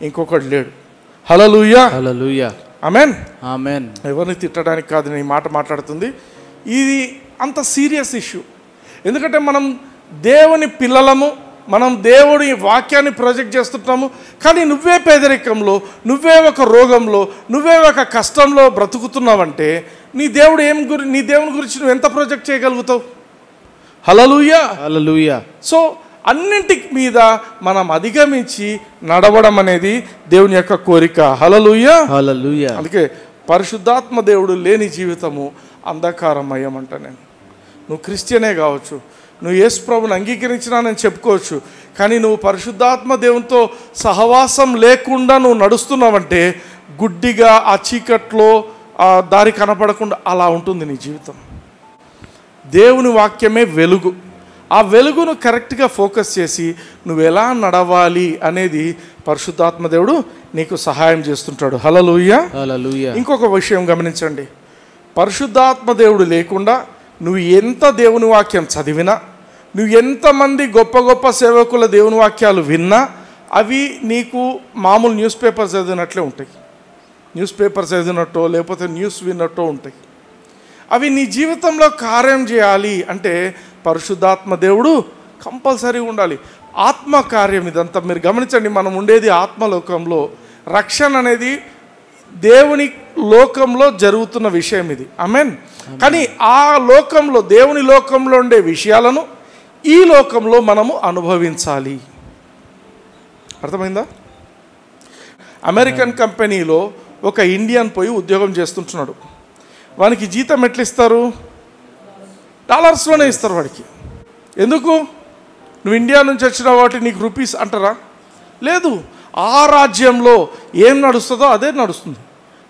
ఇంకొకటి లేడు. హల్లెలూయా. హల్లెలూయా. ఆమేన్. ఆమేన్. ఎవరిని తిట్టడానికి కాదు నేను ఈ మాట మాట్లాడుతుంది. ఇది అంత సీరియస్ ఇష్యూ. ఎందుకంటే మనం దేవుని పిల్లలము, మనం దేవుడి వాక్యాన్ని ప్రొజెక్ట్ చేస్తుంటాము, కానీ నువ్వే పేదరికంలో, నువ్వే ఒక రోగంలో, నువ్వే ఒక కష్టంలో బ్రతుకుతున్నావంటే నీ దేవుని గురించి నువ్వు ఎంత ప్రొజెక్ట్ చేయగలుగుతావు? హల్లెలూయా. హల్లెలూయా. సో అన్నింటి మీద మనం అధిగమించి నడవడం అనేది దేవుని యొక్క కోరిక. హల్లెలూయా. హల్లెలూయా. అందుకే పరిశుద్ధాత్మ దేవుడు లేని జీవితము అంధకారమయం అంట. నువ్వు క్రిస్టియనే కావచ్చు, నువ్వు యేసు ప్రభుని అంగీకరించినానని చెప్పుకోవచ్చు, కానీ నువ్వు పరిశుద్ధాత్మ దేవునితో సహవాసం లేకుండా నువ్వు నడుస్తున్నావంటే గుడ్డిగా ఆ చీకట్లో ఆ దారి కనపడకుండా అలా ఉంటుంది నీ జీవితం. దేవుని వాక్యమే వెలుగు. ఆ వెలుగును కరెక్ట్గా ఫోకస్ చేసి నువ్వు ఎలా నడవాలి అనేది పరిశుద్ధాత్మ దేవుడు నీకు సహాయం చేస్తుంటాడు. హల్లెలూయా. హల్లెలూయా. ఇంకొక విషయం గమనించండి, పరిశుద్ధాత్మ దేవుడు లేకుండా నువ్వు ఎంత దేవుని వాక్యం చదివినా, నువ్వు ఎంతమంది గొప్ప గొప్ప సేవకుల దేవుని వాక్యాలు విన్నా అవి నీకు మామూలు న్యూస్ పేపర్ చదివినట్లే ఉంటాయి. న్యూస్ పేపర్ చదివినట్టో లేకపోతే న్యూస్ విన్నట్టో ఉంటాయి. అవి నీ జీవితంలో కార్యం చేయాలి అంటే పరిశుద్ధాత్మ దేవుడు కంపల్సరీ ఉండాలి. ఆత్మ కార్యం ఇదంతా మీరు గమనించండి. మనం ఉండేది ఆత్మలోకంలో, రక్షణ అనేది దేవుని లోకంలో జరుగుతున్న విషయం ఇది. ఆమేన్. కానీ ఆ లోకంలో, దేవుని లోకంలో ఉండే విషయాలను ఈ లోకంలో మనము అనుభవించాలి. అర్థమైందా? అమెరికన్ కంపెనీలో ఒక ఇండియన్ పోయి ఉద్యోగం చేస్తుంటున్నాడు. వానికి జీతం ఎట్లా ఇస్తారు? డాలర్స్లోనే ఇస్తారు వాడికి. ఎందుకు? నువ్వు ఇండియా నుంచి వచ్చిన వాటి నీకు రూపీస్ అంటారా? లేదు. ఆ రాజ్యంలో ఏం నడుస్తుందో అదే నడుస్తుంది.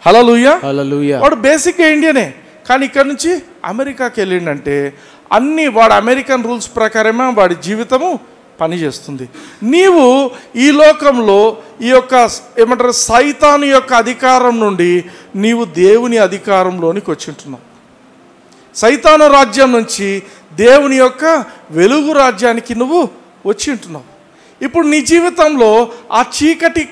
హల్లెలూయా. హల్లెలూయా. వాడు బేసిక్గా ఇండియనే, కానీ ఇక్కడ నుంచి అమెరికాకి వెళ్ళిండంటే అన్నీ వాడు అమెరికన్ రూల్స్ ప్రకారమే వాడి జీవితము పనిచేస్తుంది. నీవు ఈ లోకంలో ఈ యొక్క ఏమంటారు సైతాను యొక్క అధికారం నుండి నీవు దేవుని అధికారంలోనికి వచ్చింటున్నావు. సైతాను రాజ్యం నుంచి దేవుని యొక్క వెలుగు రాజ్యానికి నువ్వు వచ్చి ఉంటున్నావు. ఇప్పుడు నీ జీవితంలో ఆ చీకటి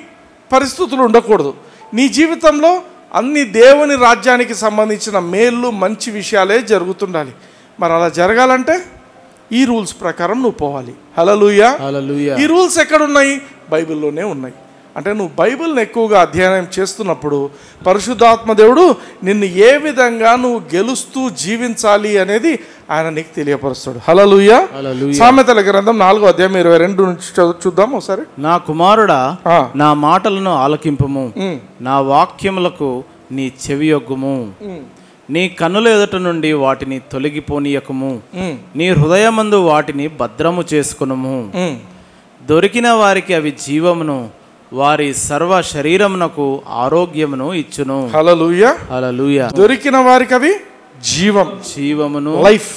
పరిస్థితులు ఉండకూడదు. నీ జీవితంలో అన్ని దేవుని రాజ్యానికి సంబంధించిన మేళ్ళు మంచి విషయాలే జరుగుతుండాలి. మరి అలా జరగాలంటే ఈ రూల్స్ ప్రకారం నువ్వు పోవాలి. హల్లెలూయా. హల్లెలూయా. ఈ రూల్స్ ఎక్కడున్నాయి? బైబిల్లోనే ఉన్నాయి. అంటే నువ్వు బైబిల్ని ఎక్కువగా అధ్యయనం చేస్తున్నప్పుడు పరిశుద్ధాత్మ దేవుడు నిన్ను ఏ విధంగా నువ్వు గెలుస్తూ జీవించాలి అనేది ఆయన నీకు తెలియపరుస్తాడు. హల్లెలూయా. సామెతల గ్రంథం 4వ అధ్యాయం 22 నుంచి చూద్దాం ఒకసారి. నా కుమారుడా, నా మాటలను ఆలకింపుము, నా వాక్యములకు నీ చెవియొగ్గుము. నీ కన్నుల ఎదుట నుండి వాటిని తొలగిపోనీయకము, నీ హృదయమందు వాటిని భద్రము చేసుకునుము. దొరికిన వారికి అవి జీవమును, వారి సర్వ శరీరమునకు ఆరోగ్యమును ఇచ్చును. హల్లెలూయా. హల్లెలూయా. దొరికిన వారికి అవి జీవమును, లైఫ్.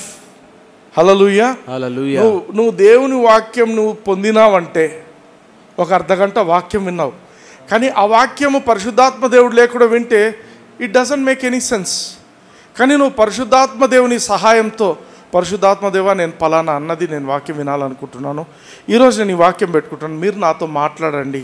హల్లెలూయా. హల్లెలూయా. నువ్వు దేవుని వాక్యం నువ్వు పొందినావంటే ఒక అర్ధగంట వాక్యం విన్నావు, కానీ ఆ వాక్యము పరిశుద్ధాత్మ దేవుడు లేకుండా వింటే it doesn't make any sense. కానీ నువ్వు పరిశుద్ధాత్మ దేవుని సహాయంతో పరిశుద్ధాత్మ దేవా నేను పలానా అన్నది నేను వాక్యం వినాలనుకుంటున్నాను, ఈరోజు నేను ఈ వాక్యం పెట్టుకుంటాను, మీరు నాతో మాట్లాడండి,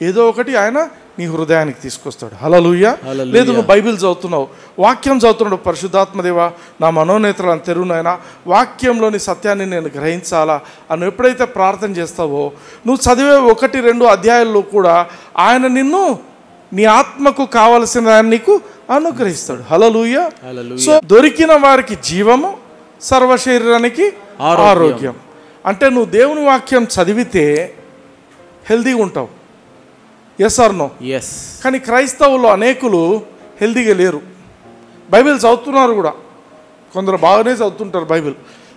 ఏదో ఒకటి ఆయన నీ హృదయానికి తీసుకొస్తాడు. హల్లెలూయా. లేదు నువ్వు బైబిల్ చదువుతున్నావు, వాక్యం చదువుతున్నాడు, పరిశుద్ధాత్మ దేవా నా మనోనేత్రాలను తెరువునైనా వాక్యంలోని సత్యాన్ని నేను గ్రహించాలా అని ఎప్పుడైతే ప్రార్థన చేస్తావో నువ్వు చదివే 1-2 అధ్యాయాల్లో కూడా ఆయన నిన్ను నీ ఆత్మకు కావలసిన దాన్ని నీకు అనుగ్రహిస్తాడు. హల్లెలూయా. సో దొరికిన వారికి జీవము, సర్వ శరీరానికి ఆరోగ్యం. అంటే నువ్వు దేవుని వాక్యం చదివితే హెల్దీగా ఉంటావు. Yes or no? ఎస్. కానీ క్రైస్తవులు అనేకులు హెల్దీగా లేరు. బైబిల్ చదువుతున్నారు కూడా, కొందరు బాగానే చదువుతుంటారు బైబిల్,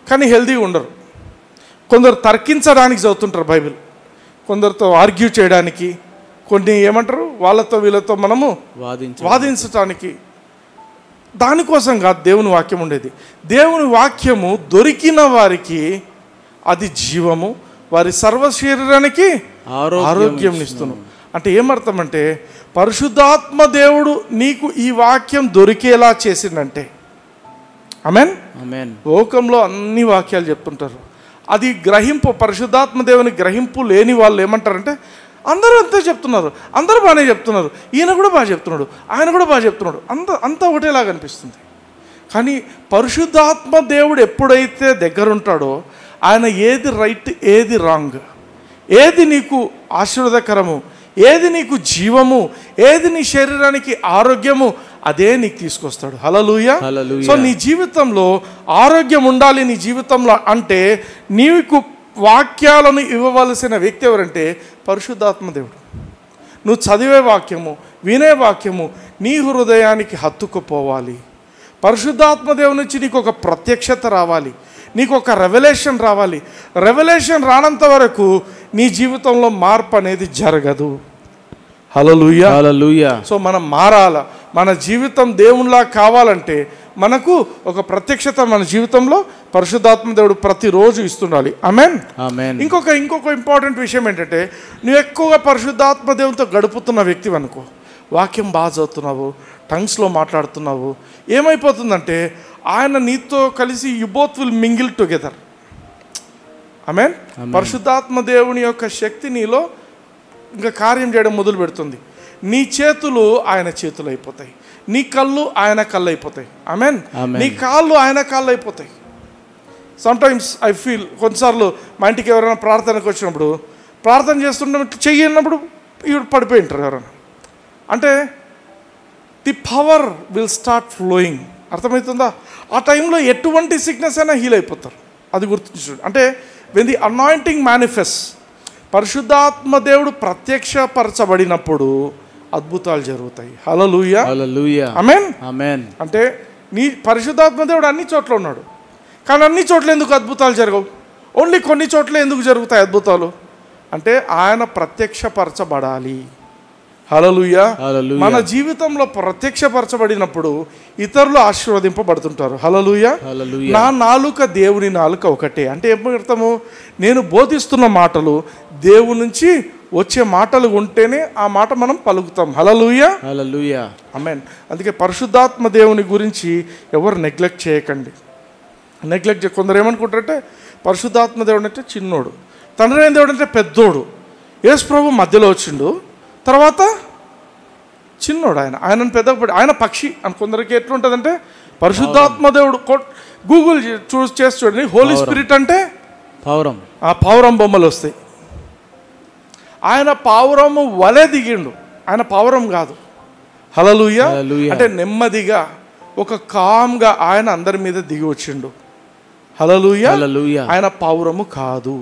కానీ హెల్దీగా ఉండరు. కొందరు తర్కించడానికి చదువుతుంటారు బైబిల్, కొందరితో ఆర్గ్యూ చేయడానికి, కొన్ని ఏమంటారు వాళ్ళతో వీళ్ళతో మనము వాదించటానికి. దానికోసం కాదు దేవుని వాక్యం ఉండేది. దేవుని వాక్యము దొరికిన వారికి అది జీవము, వారి సర్వ శరీరానికి ఆరోగ్యం ఇస్తున్నాం. అంటే ఏమర్థం అంటే పరిశుద్ధాత్మ దేవుడు నీకు ఈ వాక్యం దొరికేలా చేసిందంటే, ఆమేన్. లోకంలో అన్ని వాక్యాలు చెప్తుంటారు, అది గ్రహింపు పరిశుద్ధాత్మ దేవుని గ్రహింపు లేని వాళ్ళు ఏమంటారంటే అందరూ అంతే చెప్తున్నారు, అందరూ బాగానే చెప్తున్నారు, ఈయన కూడా బాగా చెప్తున్నాడు, ఆయన కూడా బాగా చెప్తున్నాడు, అంతా ఒకటేలాగా అనిపిస్తుంది. కానీ పరిశుద్ధాత్మ దేవుడు ఎప్పుడైతే దగ్గరుంటాడో ఆయన ఏది రైట్, ఏది రాంగ్, ఏది నీకు ఆశీర్వాదకరము, ఏది నీకు జీవము, ఏది నీ శరీరానికి ఆరోగ్యము, అదే నీకు తీసుకొస్తాడు. హల్లెలూయా. సో నీ జీవితంలో ఆరోగ్యం ఉండాలి నీ జీవితంలో అంటే నీకు వాక్యాలను ఇవ్వవలసిన వ్యక్తి ఎవరంటే పరిశుద్ధాత్మ దేవుడు. నువ్వు చదివే వాక్యము, వినే వాక్యము నీ హృదయానికి హత్తుకుపోవాలి. పరిశుద్ధాత్మ దేవుని నుంచి నీకు ఒక ప్రత్యక్షత రావాలి, నీకు ఒక రెవల్యూషన్ రావాలి. రెవల్యూషన్ రానంత వరకు నీ జీవితంలో మార్పు అనేది జరగదు. హల్లెలూయా. హల్లెలూయా. సో మనం మారాల, మన జీవితం దేవునిలా కావాలంటే మనకు ఒక ప్రత్యక్షత మన జీవితంలో పరిశుద్ధాత్మ దేవుడు ప్రతిరోజు ఇస్తుండాలి. ఆమేన్. ఇంకొక ఇంపార్టెంట్ విషయం ఏంటంటే నువ్వు ఎక్కువగా పరిశుద్ధాత్మ దేవునితో గడుపుతున్న వ్యక్తి అనుకో, వాక్యం బాగా చదువుతున్నావు, టంగ్స్లో మాట్లాడుతున్నావు, ఏమైపోతుందంటే ఆయన నీతో కలిసి you both will mingle together. ఆమేన్. పరిశుద్ధాత్మ దేవుని యొక్క శక్తి నీలో ఇంకా కార్యం చేయడం మొదలు పెడుతుంది. నీ చేతులు ఆయన చేతులు అయిపోతాయి, నీ కళ్ళు ఆయన కళ్ళు అయిపోతాయి. ఆమేన్. నీ కాళ్ళు ఆయన కాళ్ళు అయిపోతాయి. సమ్టైమ్స్ ఐ ఫీల్ కొన్నిసార్లు మా ఇంటికి ఎవరైనా ప్రార్థనకు వచ్చినప్పుడు ప్రార్థన చేస్తున్నప్పుడు చెయ్యి అన్నప్పుడు ఇవి పడిపోయి ఉంటారు ఎవరైనా. అంటే the power will start flowing. అర్థమవుతుందా? ఆ టైంలో ఎటువంటి సిక్నెస్ అయినా హీల్ అయిపోతారు. అది గుర్తుంచండి. అంటే వెన్ ది అనాయింటింగ్ మేనిఫెస్ట్, పరిశుద్ధాత్మ దేవుడు ప్రత్యక్షపరచబడినప్పుడు అద్భుతాలు జరుగుతాయి. హల్లెలూయా, హల్లెలూయా, ఆమేన్, ఆమేన్. అంటే నీ పరిశుద్ధాత్మ దేవుడు అన్ని చోట్ల ఉన్నాడు, కానీ అన్ని చోట్ల ఎందుకు అద్భుతాలు జరగవు? ఓన్లీ కొన్ని చోట్ల ఎందుకు జరుగుతాయి అద్భుతాలు? అంటే ఆయన ప్రత్యక్షపరచబడాలి. హల్లెలూయా. హల్లెలూయా. మన జీవితంలో ప్రత్యక్షపరచబడినప్పుడు ఇతరులు ఆశీర్వదింపబడుతుంటారు. హల్లెలూయా. హల్లెలూయా. నా నాలుక దేవుని నాలుక ఒకటే. అంటే ఏం అర్థము? నేను బోధిస్తున్న మాటలు దేవుని నుంచి వచ్చే మాటలు ఉంటేనే ఆ మాట మనం పలుకుతాం. హల్లెలూయా, హల్లెలూయా, ఆమేన్. అందుకే పరిశుద్ధాత్మ దేవుని గురించి ఎవరు నెగ్లెక్ట్ చేయకండి. కొందరు ఏమనుకుంటారంటే పరిశుద్ధాత్మ దేవుడు అంటే చిన్నోడు, తండ్రి అయిన దేవుడు అంటే పెద్దోడు, యేసు ప్రభు మధ్యలో వచ్చిండు, తర్వాత చిన్నోడు ఆయనను పెద్దగా ఆయన పక్షి అని. కొందరికి ఎట్లుంటుందంటే పరిశుద్ధాత్మ దేవుడు గూగుల్ చేసి చూడండి, హోలీ స్పిరిట్ అంటే పావురం, ఆ పావురం బొమ్మలు వస్తాయి. ఆయన పావురము వలె దిగిండు, ఆయన పావురం కాదు. హల్లెలూయా. అంటే నెమ్మదిగా ఒక కామ్గా ఆయన అందరి మీద దిగి వచ్చిండు. హల్లెలూయా. ఆయన పావురము కాదు.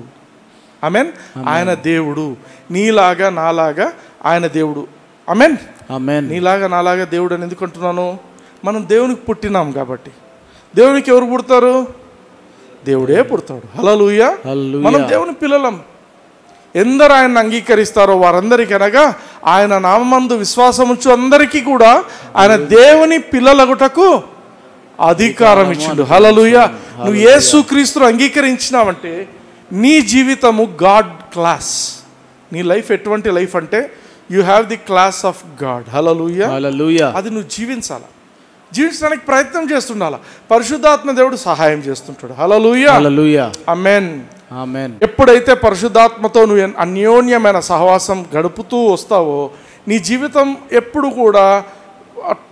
ఆమేన్. ఆయన దేవుడు, నీలాగా నాలాగా ఆయన దేవుడు. ఆమేన్, ఆమేన్. నీలాగా నాలాగా దేవుడు అని ఎందుకు అంటున్నాను? మనం దేవునికి పుట్టినాం కాబట్టి. దేవునికి ఎవరు పుడతారు? దేవుడే పుడతాడు. హల్లెలూయా. మనం దేవుని పిల్లలం. ఎందరు ఆయన అంగీకరిస్తారో వారందరికీ, అనగా ఆయన నామమందు విశ్వాసముంచు అందరికీ కూడా ఆయన దేవుని పిల్లలగుటకు అధికారం ఇచ్చిండు. హల్లెలూయా. నువ్వు యేసుక్రీస్తును అంగీకరించినావంటే నీ జీవితము గాడ్ క్లాస్. నీ లైఫ్ ఎటువంటి లైఫ్ అంటే you have the class of god. హల్లెలూయా, హల్లెలూయా. అది నువ్వు జీవించాలా, జీవించడానికి ప్రయత్నం చేస్తుండాలా. పరిశుద్ధాత్మ దేవుడు సహాయం చేస్తుంటాడు. హల్లెలూయా, హల్లెలూయా, ఆమేన్, ఆమేన్. ఎప్పుడైతే పరిశుద్ధాత్మతో నువ్వు అన్యోన్యమైన సహవాసం గడుపుతూ వస్తావో నీ జీవితం ఎప్పుడు కూడా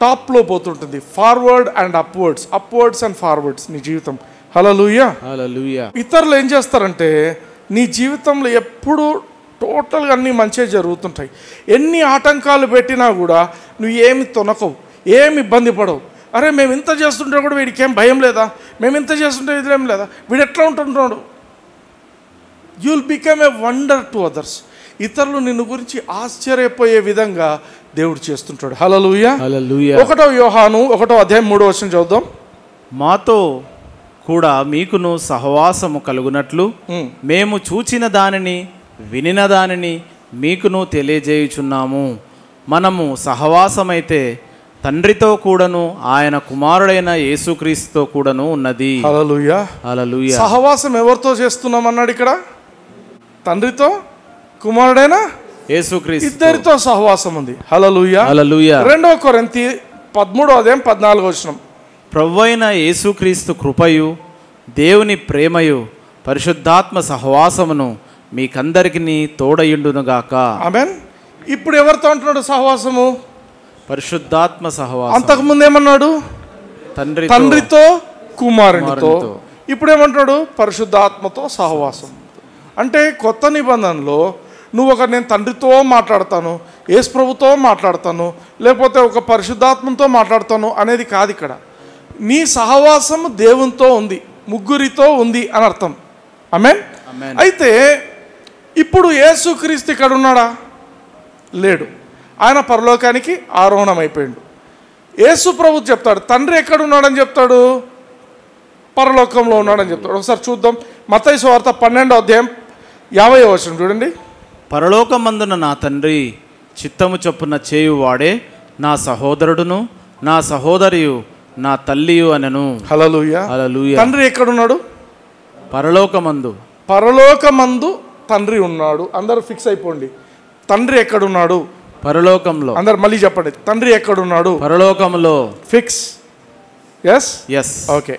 టాప్లో పోతుంటుంది. Forward and upwards and forwards నీ జీవితం. హల్లెలూయా, హల్లెలూయా. ఇతరులు ఏం చేస్తారంటే నీ జీవితంలో ఎప్పుడు టోటల్గా అన్నీ మంచిగా జరుగుతుంటాయి. ఎన్ని ఆటంకాలు పెట్టినా కూడా నువ్వు ఏమి తొనకవు, ఏమి ఇబ్బంది పడవు. అరే మేము ఇంత చేస్తుంటే కూడా వీడికి ఏం భయం లేదా, మేము ఇంత చేస్తుంటే ఇది ఏం లేదా, వీడు ఎట్లా ఉంటుంటాడు. You will become a wonder to others. ఇతరులు నిన్ను గురించి ఆశ్చర్యపోయే విధంగా దేవుడు చేస్తుంటాడు. హల్లెలూయా, హల్లెలూయా. 1 యోహాను 1:3 చదువుదాం. మాతో కూడా మీకును సహవాసము కలుగునట్లు మేము చూచిన దానిని వినిన దానిని మీకును తెలియజేయుచున్నాము. మనము సహవాసమైతే తండ్రితో కూడాను ఆయన కుమారుడైన యేసుక్రీస్తుతో కూడాను ఉన్నది. హల్లెలూయా, హల్లెలూయా. సహవాసం ఎవరితో చేస్తున్నాం అన్నాడు ఇక్కడ? తండ్రితో కుమారుడైన యేసుక్రీస్తు, ఇద్దరితో సహవాసం ఉంది. హల్లెలూయా, హల్లెలూయా. 2 కొరింథీ 13:14 ప్రభువైన యేసుక్రీస్తు కృపయు దేవుని ప్రేమయు పరిశుద్ధాత్మ సహవాసమును మీకందరికీ తోడయుండునుగాక. ఆమేన్. ఇప్పుడు ఎవరితో అంటున్నాడు సహవాసము? పరిశుద్ధాత్మ సహవాసం. అంతకుముందు ఏమన్నాడు? తండ్రితో కుమారునితో. ఇప్పుడు ఏమంటాడు? పరిశుద్ధాత్మతో సహవాసం. అంటే కొత్త నిబంధనలో నేను తండ్రితో మాట్లాడతాను, యేసు ప్రభుతో మాట్లాడతాను, లేకపోతే ఒక పరిశుద్ధాత్మతో మాట్లాడతాను అనేది కాదు. ఇక్కడ నీ సహవాసం దేవునితో ఉంది, ముగ్గురితో ఉంది అని అర్థం. ఆమేన్. అయితే ఇప్పుడు యేసుక్రీస్తు ఇక్కడ ఉన్నాడా? లేడు. ఆయన పరలోకానికి ఆరోహణం అయిపోయాడు. యేసు ప్రభు చెప్తాడు తండ్రి ఎక్కడున్నాడని చెప్తాడు? పరలోకంలో ఉన్నాడని చెప్తాడు. ఒకసారి చూద్దాం. మత్తయి సువార్త 12:50 చూడండి. పరలోకమందున నా తండ్రి చిత్తము చొప్పున చేయువాడే నా సహోదరుడును నా సహోదరియు నా తల్లియు అనెను. హల్లెలూయా, హల్లెలూయా. తండ్రి ఎక్కడున్నాడు? పరలోకమందు తండ్రి ఉన్నాడు. అందరూ ఫిక్స్ అయిపోండి. తండ్రి ఎక్కడున్నాడు? పరలోకంలో. అందరు మళ్ళీ చెప్పండి. తండ్రి ఎక్కడున్నాడు? పరలోకంలో. ఫిక్స్. Yes, yes. ఓకే.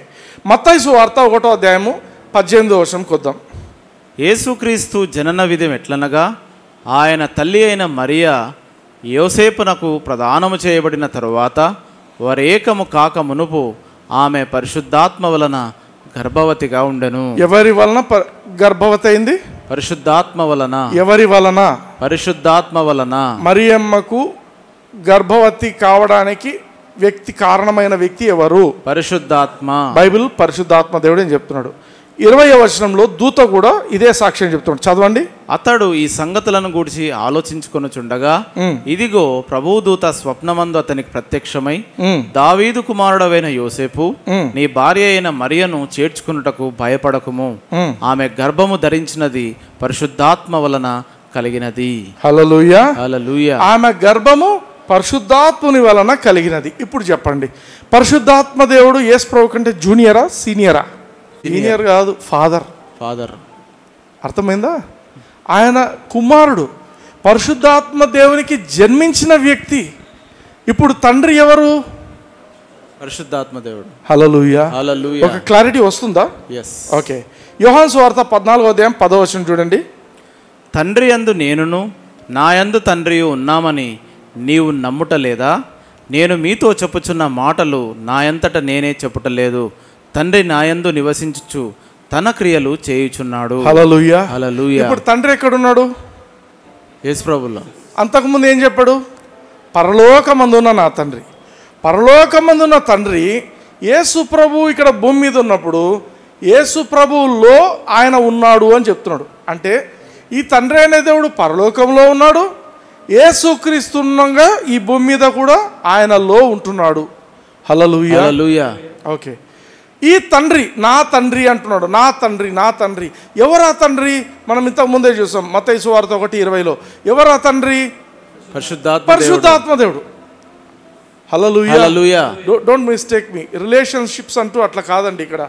మత్తయి సువార్త 1:18 కొద్దాం. యేసుక్రీస్తు జనన విధం ఎట్లనగా ఆయన తల్లి అయిన మరియా యోసేపునకు ప్రదానము చేయబడిన తరువాత వరేకము కాక మునుపు ఆమె పరిశుద్ధాత్మ వలన గర్భవతిగా ఉండెను. ఎవరి వలన గర్భవతి అయింది? పరిశుద్ధాత్మ వలన. ఎవరి వలన? పరిశుద్ధాత్మ వలన. మరియమ్మకు గర్భవతి కావడానికి కారణమైన వ్యక్తి ఎవరు? పరిశుద్ధాత్మ. బైబిల్ పరిశుద్ధాత్మ దేవుడు అని చెప్తున్నాడు. 20వ వచనంలో దూత కూడా ఇదే సాక్ష్యం చెప్తున్నాడు. చదవండి. అతడు ఈ సంగతులను గూర్చి ఆలోచించుకొనుచుండగా ఇదిగో ప్రభువు దూత స్వప్నమందు అతనికి ప్రత్యక్షమై, దావీదు కుమారుడవైన యోసేపు, నీ భార్య అయిన మరియను చేర్చుకున్నటకు భయపడకుము, ఆమె గర్భము ధరించినది పరిశుద్ధాత్మ వలన కలిగినది. హల్లెలూయా, హల్లెలూయా. ఆమె గర్భము పరిశుద్ధాత్ముని వలన కలిగినది. ఇప్పుడు చెప్పండి, పరిశుద్ధాత్మ దేవుడు యేసు ప్రభు కంటే జూనియరా సీనియరా? సీనియర్ కాదు, ఫాదర్. అర్థమైందా? ఆయన కుమారుడు, పరిశుద్ధాత్మ దేవునికి జన్మించిన వ్యక్తి. ఇప్పుడు తండ్రి ఎవరు? పరిశుద్ధాత్మ దేవుడు. హల్లెలూయా, హల్లెలూయా. ఒక క్లారిటీ వస్తుందా? ఓకే. యోహాను సువార్త 14వ అధ్యాయం 10వ వచనం చూడండి. తండ్రి యందు నేనును నా యందు తండ్రియు ఉన్నామని నీవు నమ్ముటలేదా? నేను మీతో చెప్పుచున్న మాటలు నాయంతట నేనే చెప్పుటలేదు, తండ్రి నాయందు నివసించుచు తన క్రియలు చేయుచున్నాడు. హల్లెలూయా, హల్లెలూయా. ఇప్పుడు తండ్రి ఎక్కడున్నాడు? యేసు ప్రభువులో. అంతకుముందు ఏం చెప్పాడు? పరలోకమందున్న నా తండ్రి. పరలోకమందున్న తండ్రి యేసు ప్రభు ఇక్కడ భూమి మీద ఉన్నప్పుడు యేసు ప్రభువులో ఆయన ఉన్నాడు అని చెప్తున్నాడు. అంటే ఈ తండ్రి అనే దేవుడు పరలోకంలో ఉన్నాడు, యేసుక్రీస్తుగా ఈ భూమి మీద కూడా ఆయనలో ఉంటున్నాడు. హల్లెలూయా, హల్లెలూయా. ఓకే. ఈ తండ్రి నా తండ్రి అంటున్నాడు. నా తండ్రి, నా తండ్రి. ఎవరా తండ్రి? మనం ఇంతకు ముందే చూసాం మత్తయి సువార్త 1:20లో. ఎవరా తండ్రి? పరిశుద్ధాత్మ దేవుడు. హల్లెలూయా, హల్లెలూయా. Don't mistake me. రిలేషన్షిప్స్ అంటూ అట్లా కాదండి. ఇక్కడ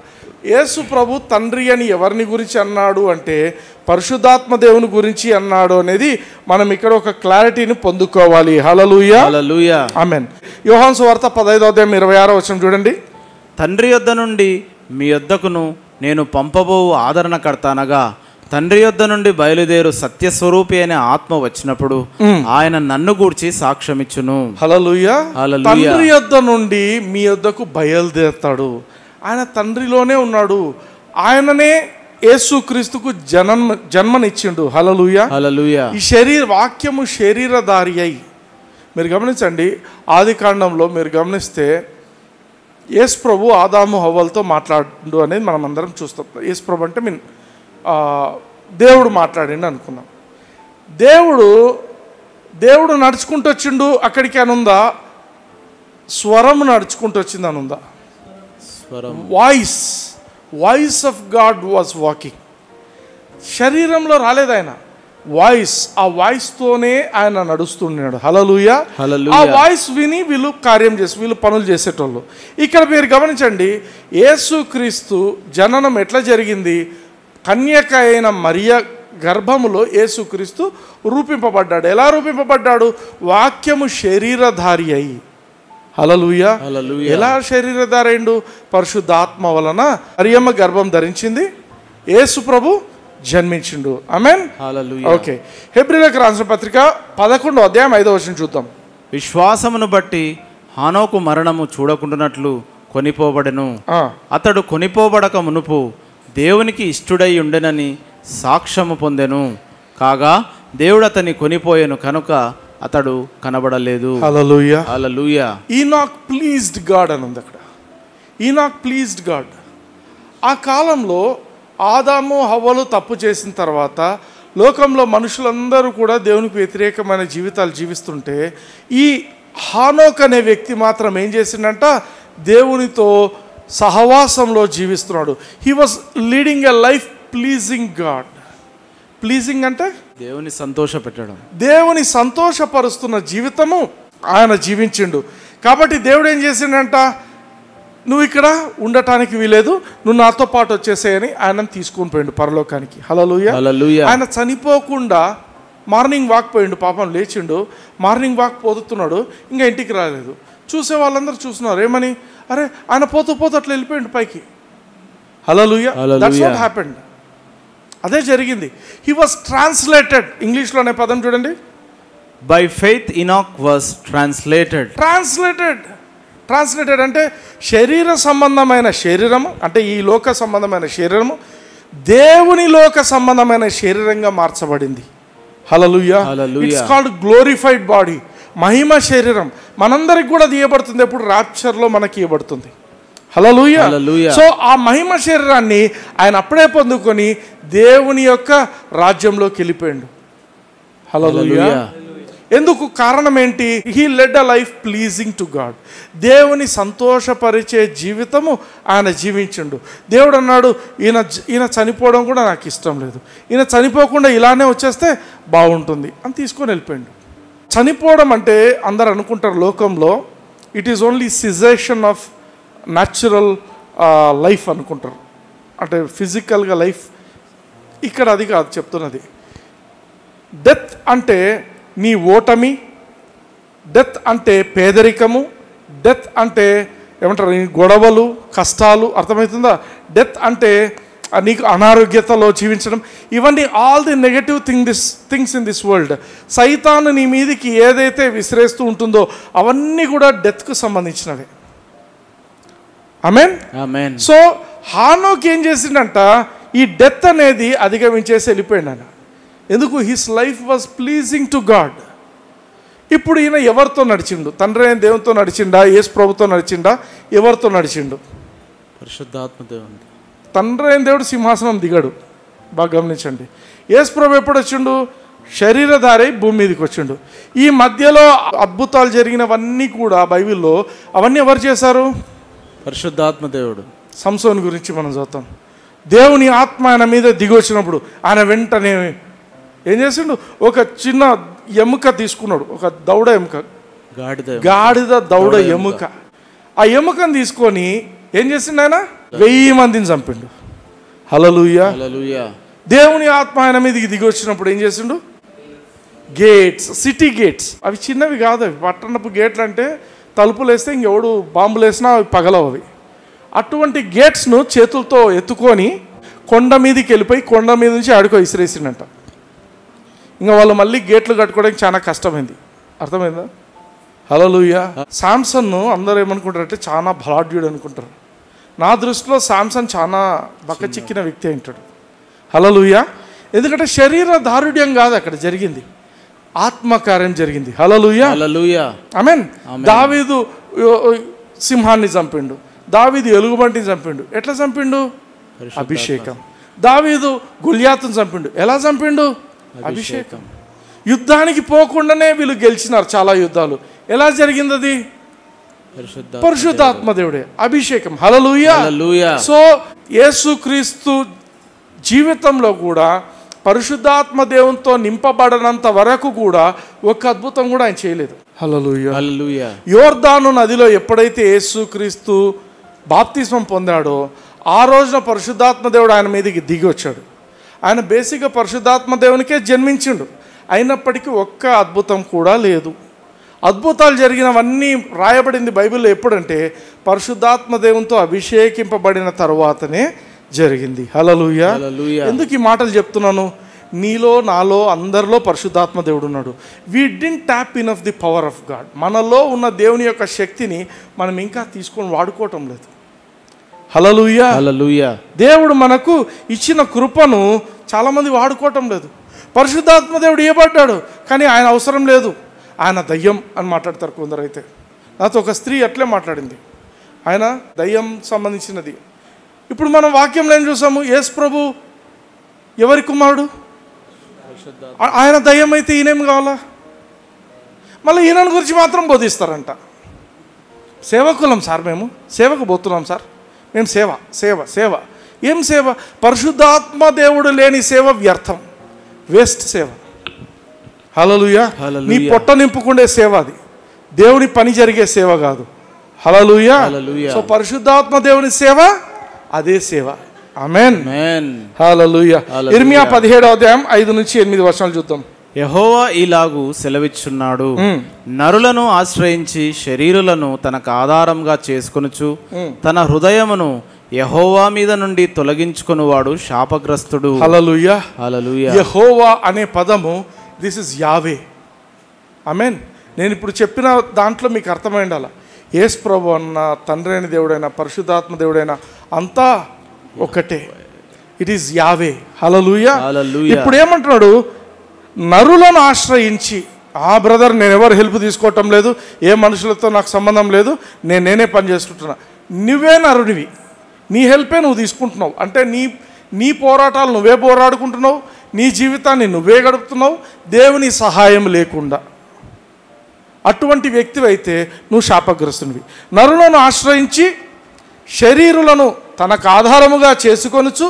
యేసు ప్రభు తండ్రి అని ఎవరిని గురించి అన్నాడు అంటే పరిశుద్ధాత్మ దేవుని గురించి అన్నాడు అనేది మనం ఇక్కడ ఒక క్లారిటీని పొందుకోవాలి. హల్లెలూయా, హల్లెలూయా. ఆమేన్. యోహాను సువార్త 15వ అధ్యాయం 26వ వచనం చూడండి. తండ్రి యొద్ద నుండి మీ యొద్దకును నేను పంపబోవు ఆదరణకర్త అనగా తండ్రి యొద్ద నుండి బయలుదేరు సత్యస్వరూపి అనే ఆత్మ వచ్చినప్పుడు ఆయన నన్ను గూర్చి సాక్ష్యమిచ్చును. హల్లెలూయా, తండ్రి యొద్ద నుండి మీ యొద్దకు బయలుదేరుతాడు. ఆయన తండ్రిలోనే ఉన్నాడు. ఆయననే యేసుక్రీస్తుకు జన్మనిచ్చిండు. హల్లెలూయా, హల్లెలూయా. ఈ వాక్యము శరీరధారి అయి, మీరు గమనించండి, ఆది కాండంలో మీరు గమనిస్తే యేసు ప్రభు ఆదాము హవ్వలతో మాట్లాడు అనేది మనం అందరం చూస్తాం. యేసు ప్రభు అంటే దేవుడు మాట్లాడిండు అనుకున్నాం. దేవుడు నడుచుకుంటూ వచ్చిండు అక్కడికి అని ఉందా? స్వరం నడుచుకుంటూ వచ్చింది అని ఉందా? Voice of God was walking. శరీరంలో రాలేదు ఆయన, వాయిస్. ఆ వాయిస్తోనే ఆయన నడుస్తున్నాడు. హల్లెలూయా, ఆ వాయిస్ విని వీళ్ళు కార్యం చేసి వీళ్ళు పనులు చేసేటోళ్ళు. ఇక్కడ మీరు గమనించండి, యేసుక్రీస్తు జననం ఎట్లా జరిగింది? కన్యక అయిన మరియ గర్భములో యేసుక్రీస్తు రూపింపబడ్డాడు. ఎలా రూపింపబడ్డాడు? వాక్యము శరీరధారి అయి. హల్లెలూయా, ఎలా శరీరధారి అయిండు? పరిశుద్ధాత్మ వలన మరియమ్మ గర్భం ధరించింది, యేసు ప్రభు జన్మించిండు. ఆమేన్, హల్లెలూయా. ఓకే. హెబ్రీయులకు రాసిన పత్రిక 11వ అధ్యాయం 5వ వచనం చూద్దాం. విశ్వాసమును బట్టి హానోకు మరణము చూడకుండానట్లు కొనిపోబడెను. అతడు కొనిపోబడక మునుపు దేవునికి ఇష్టుడై ఉండెనని సాక్ష్యము పొందెను. కాగా దేవుడు అతన్ని కొనిపోయెను కనుక అతడు కనబడలేదు. హల్లెలూయా, హల్లెలూయా. ఈనాక్ ప్లీజ్డ్ గాడ్ అని ఉంది అక్కడ. ఈనాక్ ప్లీజ్డ్ గాడ్. ఆ కాలంలో ఆదాము హవ్వలు తప్పు చేసిన తర్వాత లోకంలో మనుషులందరూ కూడా దేవునికి వ్యతిరేకమైన జీవితాలు జీవిస్తుంటే ఈ హానోక్ అనే వ్యక్తి మాత్రం ఏం చేసిండంట? దేవునితో సహవాసంలో జీవిస్తున్నాడు. He was leading a life pleasing God. Pleasing అంటే దేవుని సంతోషపెట్టడం, దేవుని సంతోషపరుస్తున్న జీవితము ఆయన జీవించిండు. కాబట్టి దేవుడు ఏం చేసిండంట? నువ్వు ఇక్కడ ఉండటానికి వీలేదు, నువ్వు నాతో పాటు వచ్చేసేయని ఆయనను తీసుకొని పోయిండు పరలోకానికి. హల్లెలూయా, హల్లెలూయా. ఆయన చనిపోకుండా మార్నింగ్ వాక్ పోయిండు. పాపం లేచిండు, మార్నింగ్ వాక్ పోతున్నాడు, ఇంకా ఇంటికి రాలేదు. చూసే వాళ్ళందరూ చూస్తున్నారు ఏమని? అరే ఆయన పోతూ అట్లా వెళ్ళిపోయిండు పైకి. హల్లెలూయా, దట్స్ వాట్ హ్యాపెండ్. అదే జరిగింది. He was translated. ఇంగ్లీష్లోనే పదం చూడండి. By faith Enoch was translated. Translated అంటే శరీర సంబంధమైన శరీరము, అంటే ఈ లోక సంబంధమైన శరీరము దేవుని లోక సంబంధమైన శరీరంగా మార్చబడింది. హల్లెలూయా, ఇట్స్ కాల్డ్ గ్లోరిఫైడ్ బాడీ. మహిమ శరీరం మనందరికి కూడా అది ఇవ్వబడుతుంది. ఎప్పుడు రాప్చర్లో మనకి ఇవ్వబడుతుంది. హల్లెలూయా. సో ఆ మహిమ శరీరాన్ని ఆయన అప్పుడే పొందుకొని దేవుని యొక్క రాజ్యంలోకి వెళ్ళిపోయాడు. హల్లెలూయా. ఎందుకు? కారణం ఏంటి? He lead a life pleasing to God. దేవుని సంతోషపరిచే జీవితము ఆయన జీవించిండు. దేవుడు అన్నాడు, ఈయన చనిపోవడం కూడా నాకు ఇష్టం లేదు, ఈయన చనిపోకుండా ఇలానే వచ్చేస్తే బాగుంటుంది అని తీసుకొని వెళ్ళిపోయాడు. చనిపోవడం అంటే అందరు అనుకుంటారు లోకంలో it is only cessation of natural life అనుకుంటారు, అంటే ఫిజికల్గా లైఫ్. ఇక్కడ అది కాదు చెప్తున్నది. డెత్ అంటే నీ ఓటమి, డెత్ అంటే పేదరికము, డెత్ అంటే ఏమంటారు నీ గొడవలు కష్టాలు, అర్థమవుతుందా? డెత్ అంటే నీకు అనారోగ్యతలో జీవించడం, ఇవన్నీ all the negative things in this world. సైతాను నీ మీదికి ఏదైతే విసిరేస్తూ ఉంటుందో అవన్నీ కూడా డెత్కు సంబంధించినవే. ఆమేన్. ఆమేన్. సో హానోక్ ఏం చేసిండంట, ఈ డెత్ అనేది అధిగమించేసి వెళ్ళిపోయాడు. ఎందుకు? His life was pleasing to God. ఇప్పుడు ఈయన ఎవరితో నడిచిండు? తండ్రి అయిన దేవునితో నడిచిండా? యేసు ప్రభుతో నడిచిండా? ఎవరితో నడిచిండు? పరిశుద్ధాత్మ దేవుని. తండ్రి అయిన దేవుడు సింహాసనం దిగాడు. బాగా గమనించండి. యేసు ప్రభు ఎప్పుడు వచ్చిండు? శరీరధారి భూమి మీదకి వచ్చిండు. ఈ మధ్యలో అద్భుతాలు జరిగినవన్నీ కూడా బైబిల్లో అవన్నీ ఎవరు చేశారు? పరిశుద్ధాత్మ దేవుడు. సంసోను గురించి మనం చదువుతాం. దేవుని ఆత్మ ఆయన మీద దిగి వచ్చినప్పుడు ఆయన వెంటనే ఏం చేసిండు? ఒక చిన్న ఎముక తీసుకున్నాడు, ఒక దౌడ ఎముక, గాడిద దౌడ ఎముక. ఆ ఎముకను తీసుకొని ఏం చేసిండు? ఆయన 1000 మందిని చంపిండు. హల్లెలూయా. దేవుని ఆత్మ ఆయన మీదకి దిగి వచ్చినప్పుడు ఏం చేసిండు? గేట్స్, సిటీ గేట్స్, అవి చిన్నవి కాదు, అవి పట్టణపు గేట్లు అంటే తలుపులు వేస్తే ఇంకెవడు బాంబులు వేసినా అవి పగలవు. అవి అటువంటి గేట్స్ను చేతులతో ఎత్తుకొని కొండ మీదకి వెళ్ళిపోయి కొండ మీద నుంచి ఆడుకో విసిరేసిండంట. ఇంకా వాళ్ళు మళ్ళీ గేట్లు కట్టుకోవడానికి చాలా కష్టమైంది. అర్థమైందా? హల్లెలూయా. శాంసన్ను అందరూ ఏమనుకుంటారంటే చాలా బలాఢ్యుడు అనుకుంటారు. నా దృష్టిలో శాంసన్ చాలా బక్కచిక్కిన వ్యక్తి అంటాడు. హల్లెలూయా. ఎందుకంటే శరీర దారుఢ్యం కాదు అక్కడ జరిగింది, ఆత్మకార్యం జరిగింది. హల్లెలూయా. ఆమేన్. దావీదు సింహాన్ని చంపిండు, దావీదు ఎలుగుబంటిని చంపిండు. ఎట్లా చంపిండు? అభిషేకం. దావీదు గొలియాతును చంపిండు. ఎలా చంపిండు? అభిషేకం. యుద్ధానికి పోకుండానే వీళ్ళు గెలిచినారు చాలా యుద్ధాలు. ఎలా జరిగింది అది? పరిశుద్ధాత్మ దేవుడే, అభిషేకం. హల్లెలూయా. సో యేసుక్రీస్తు జీవితంలో కూడా పరిశుద్ధాత్మ దేవునితో నింపబడనంత వరకు కూడా ఒక అద్భుతం కూడా ఆయన చేయలేదు. హల్లెలూయా. యోర్దాను నదిలో ఎప్పుడైతే యేసుక్రీస్తు బాప్తిస్మం పొందాడో ఆ రోజున పరిశుద్ధాత్మ దేవుడు ఆయన మీదకి దిగి వచ్చాడు. ఆయన బేసిక్గా పరిశుద్ధాత్మ దేవునికే జన్మించిండు, అయినప్పటికీ ఒక్క అద్భుతం కూడా లేదు. అద్భుతాలు జరిగినవన్నీ రాయబడింది బైబిల్లో ఎప్పుడంటే పరిశుద్ధాత్మ దేవునితో అభిషేకింపబడిన తరువాతనే జరిగింది. హల్లెలూయా. ఎందుకు ఈ మాటలు చెప్తున్నాను? నీలో నాలో అందరిలో పరిశుద్ధాత్మ దేవుడు ఉన్నాడు. We didn't tap in of the power of God. మనలో ఉన్న దేవుని యొక్క శక్తిని మనం ఇంకా తీసుకొని వాడుకోవటం లేదు. హల్లెలూయా. దేవుడు మనకు ఇచ్చిన కృపను చాలామంది వాడుకోవటం లేదు. పరిశుద్ధాత్మ దేవుడు ఇవ్వబడ్డాడు కానీ ఆయన అవసరం లేదు, ఆయన దయ్యం అని మాట్లాడతారు కొందరైతే. నాతో ఒక స్త్రీ అట్లే మాట్లాడింది, ఆయన దయ్యం సంబంధించినది. ఇప్పుడు మనం వాక్యంలో ఏం చూసాము? యేసు ప్రభు ఎవరి కుమారుడు? ఆయన దయ్యం అయితే ఈయనేం కావాలా? మళ్ళీ ఈయన గురించి మాత్రం బోధిస్తారంట. సేవకులం సార్, మేము సేవకు పోతున్నాం సార్, మేము సేవ సేవ సేవ. ఏం సేవ? పరిశుద్ధాత్మ దేవుడు లేని సేవ వ్యర్థం, వేస్ట్ సేవ. హల్లెలూయా. నీ పొట్ట నింపుకుండే సేవ అది, దేవుని పని జరిగే సేవ కాదు. హల్లెలూయా. సో పరిశుద్ధాత్మ దేవుని సేవ అదే సేవ. ఆమేన్. హల్లెలూయా. ఇర్మియా 17:5-8 చూద్దాం. యెహోవా ఇలాగు సెలవిచ్చున్నాడు, నరులను ఆశ్రయించి శరీరులను తనకు ఆధారంగా చేసుకొనుచు తన హృదయమును యెహోవా మీద నుండి తొలగించుకొనువాడు శాపగ్రస్తుడు. హల్లెలూయా. హల్లెలూయా. యెహోవా అనే పదము దిస్ ఇస్ యావే. ఆమేన్. నేను ఇప్పుడు చెప్పిన దాంట్లో మీకు అర్థమై ఉండాలి. యేసు ప్రభు అన్న, తండ్రి అయిన దేవుడైనా, పరిశుద్ధాత్మ దేవుడైనా అంతా ఒకటే. ఇట్ ఈస్ యావే. హల్లెలూయా. ఇప్పుడు ఏమంటున్నాడు? నరులను ఆశ్రయించి బ్రదర్ నేను ఎవరు హెల్ప్ తీసుకోవటం లేదు, ఏ మనుషులతో నాకు సంబంధం లేదు, నేనే పని చేసుకుంటున్నా. నువ్వే నరుడివి, నీ హెల్పే నువ్వు తీసుకుంటున్నావు. అంటే నీ పోరాటాలు నువ్వే పోరాడుకుంటున్నావు, నీ జీవితాన్ని నువ్వే గడుపుతున్నావు దేవుని సహాయం లేకుండా. అటువంటి వ్యక్తివైతే నువ్వు శాపగ్రస్తునివి. నరులను ఆశ్రయించి శరీరులను తనకు ఆధారముగా చేసుకొనుచు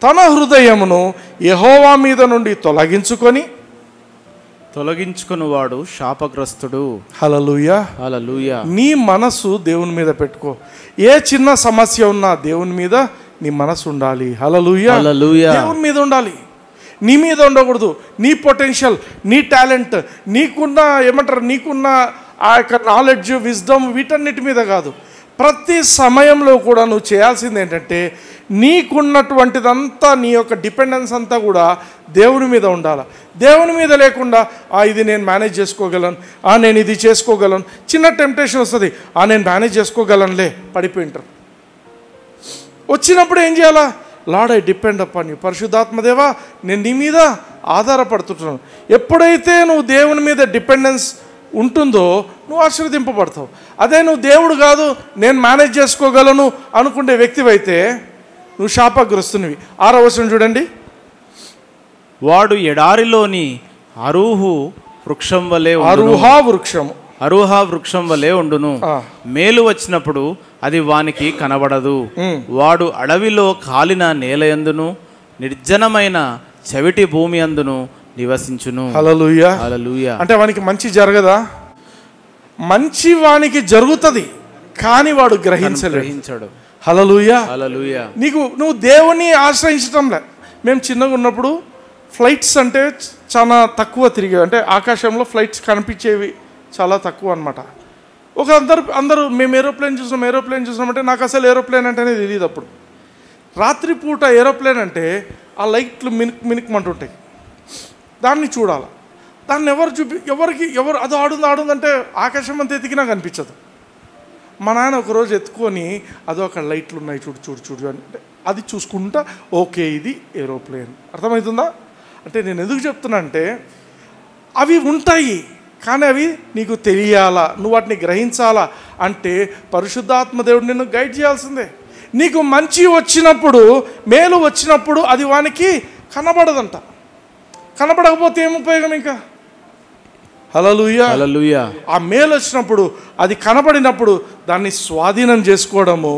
తన హృదయమును యెహోవా మీద నుండి తొలగించుకునివాడు శాపగ్రస్తుడు. హల్లెలూయా, హల్లెలూయా. నీ మనసు దేవుని మీద పెట్టుకో. ఏ చిన్న సమస్య ఉన్నా దేవుని మీద నీ మనసు ఉండాలి. హల్లెలూయా, హల్లెలూయా. దేవుని మీద ఉండాలి, నీ మీద ఉండకూడదు. నీ పొటెన్షియల్, నీ టాలెంట్, నీకున్న ఆ యొక్క నాలెడ్జ్, విజ్డమ్ వీటన్నిటి మీద కాదు. ప్రతి సమయంలో కూడా నువ్వు చేయాల్సింది ఏంటంటే నీకున్నటువంటిదంతా, నీ యొక్క డిపెండెన్స్ అంతా కూడా దేవుని మీద ఉండాలి. దేవుని మీద లేకుండా ఇది నేను మేనేజ్ చేసుకోగలను, నేను ఇది చేసుకోగలను, చిన్న టెంప్టేషన్ వస్తుంది, నేను మేనేజ్ చేసుకోగలనులే, పడిపోయింటారు. వచ్చినప్పుడు ఏం చేయాలా? Lord, I depend upon you. పరిశుద్ధాత్మదేవా, నేను నీ మీద ఆధారపడుతుంటున్నాను. ఎప్పుడైతే నువ్వు దేవుని మీద డిపెండెన్స్ ఉంటుందో నువ్వు ఆశీర్వదింపబడతావు. అదే నువ్వు దేవుడు కాదు, నేను మేనేజ్ చేసుకోగలను అనుకునే వ్యక్తివైతే నువ్వు శాపగ్రస్తునివి. 6వ వచనం చూడండి. వాడు ఎడారిలోని అరూహా వృక్షం వలె ఉండును. మేలు వచ్చినప్పుడు అది వానికి కనబడదు. వాడు అడవిలో కాలిన నేలయందును నిర్జనమైన చెవిటి భూమి అందును నివసించును. హల్లెలూయా, హల్లెలూయా. అంటే వానికి మంచి జరగదా? మంచి వానికి జరుగుతుంది, కానీ వాడు గ్రహించడు. హల్లెలూయా, హల్లెలూయా. నువ్వు దేవుని ఆశ్రయించటంలే. మేము చిన్నగా ఉన్నప్పుడు ఫ్లైట్స్ అంటే చాలా తక్కువ తిరిగేవి, అంటే ఆకాశంలో ఫ్లైట్స్ కనిపించేవి చాలా తక్కువ అనమాట. అందరూ మేము ఏరోప్లేన్ చూసినామంటే నాకు అసలు ఏరోప్లేన్ అంటేనే తెలియదు. అప్పుడు రాత్రిపూట ఏరోప్లేన్ అంటే ఆ లైట్లు మినుకుమంటుంటాయి, దాన్ని చూడాలి. దాన్ని ఎవరు అది ఆడుందంటే ఆకాశం అంతా ఎతికినా కనిపించదు. మా నాన్న ఒకరోజు ఎత్తుకొని అదొక లైట్లు ఉన్నాయి చూడు అంటే అది చూసుకుంటా, ఓకే ఇది ఏరోప్లేన్. అర్థమవుతుందా? అంటే నేను ఎందుకు చెప్తున్నా అంటే అవి ఉంటాయి, కానీ అవి నీకు తెలియాలా, నువ్వు వాటిని గ్రహించాలా అంటే పరిశుద్ధాత్మ దేవుడు నిన్ను గైడ్ చేయాల్సిందే. నీకు మంచి వచ్చినప్పుడు, మేలు వచ్చినప్పుడు అది వానికి కనబడదంట. కనబడకపోతే ఏం ఉపయోగం ఇంకా? హల్లెలూయా, హల్లెలూయా. ఆ మేలు వచ్చినప్పుడు, అది కనబడినప్పుడు దాన్ని స్వాధీనం చేసుకోవడము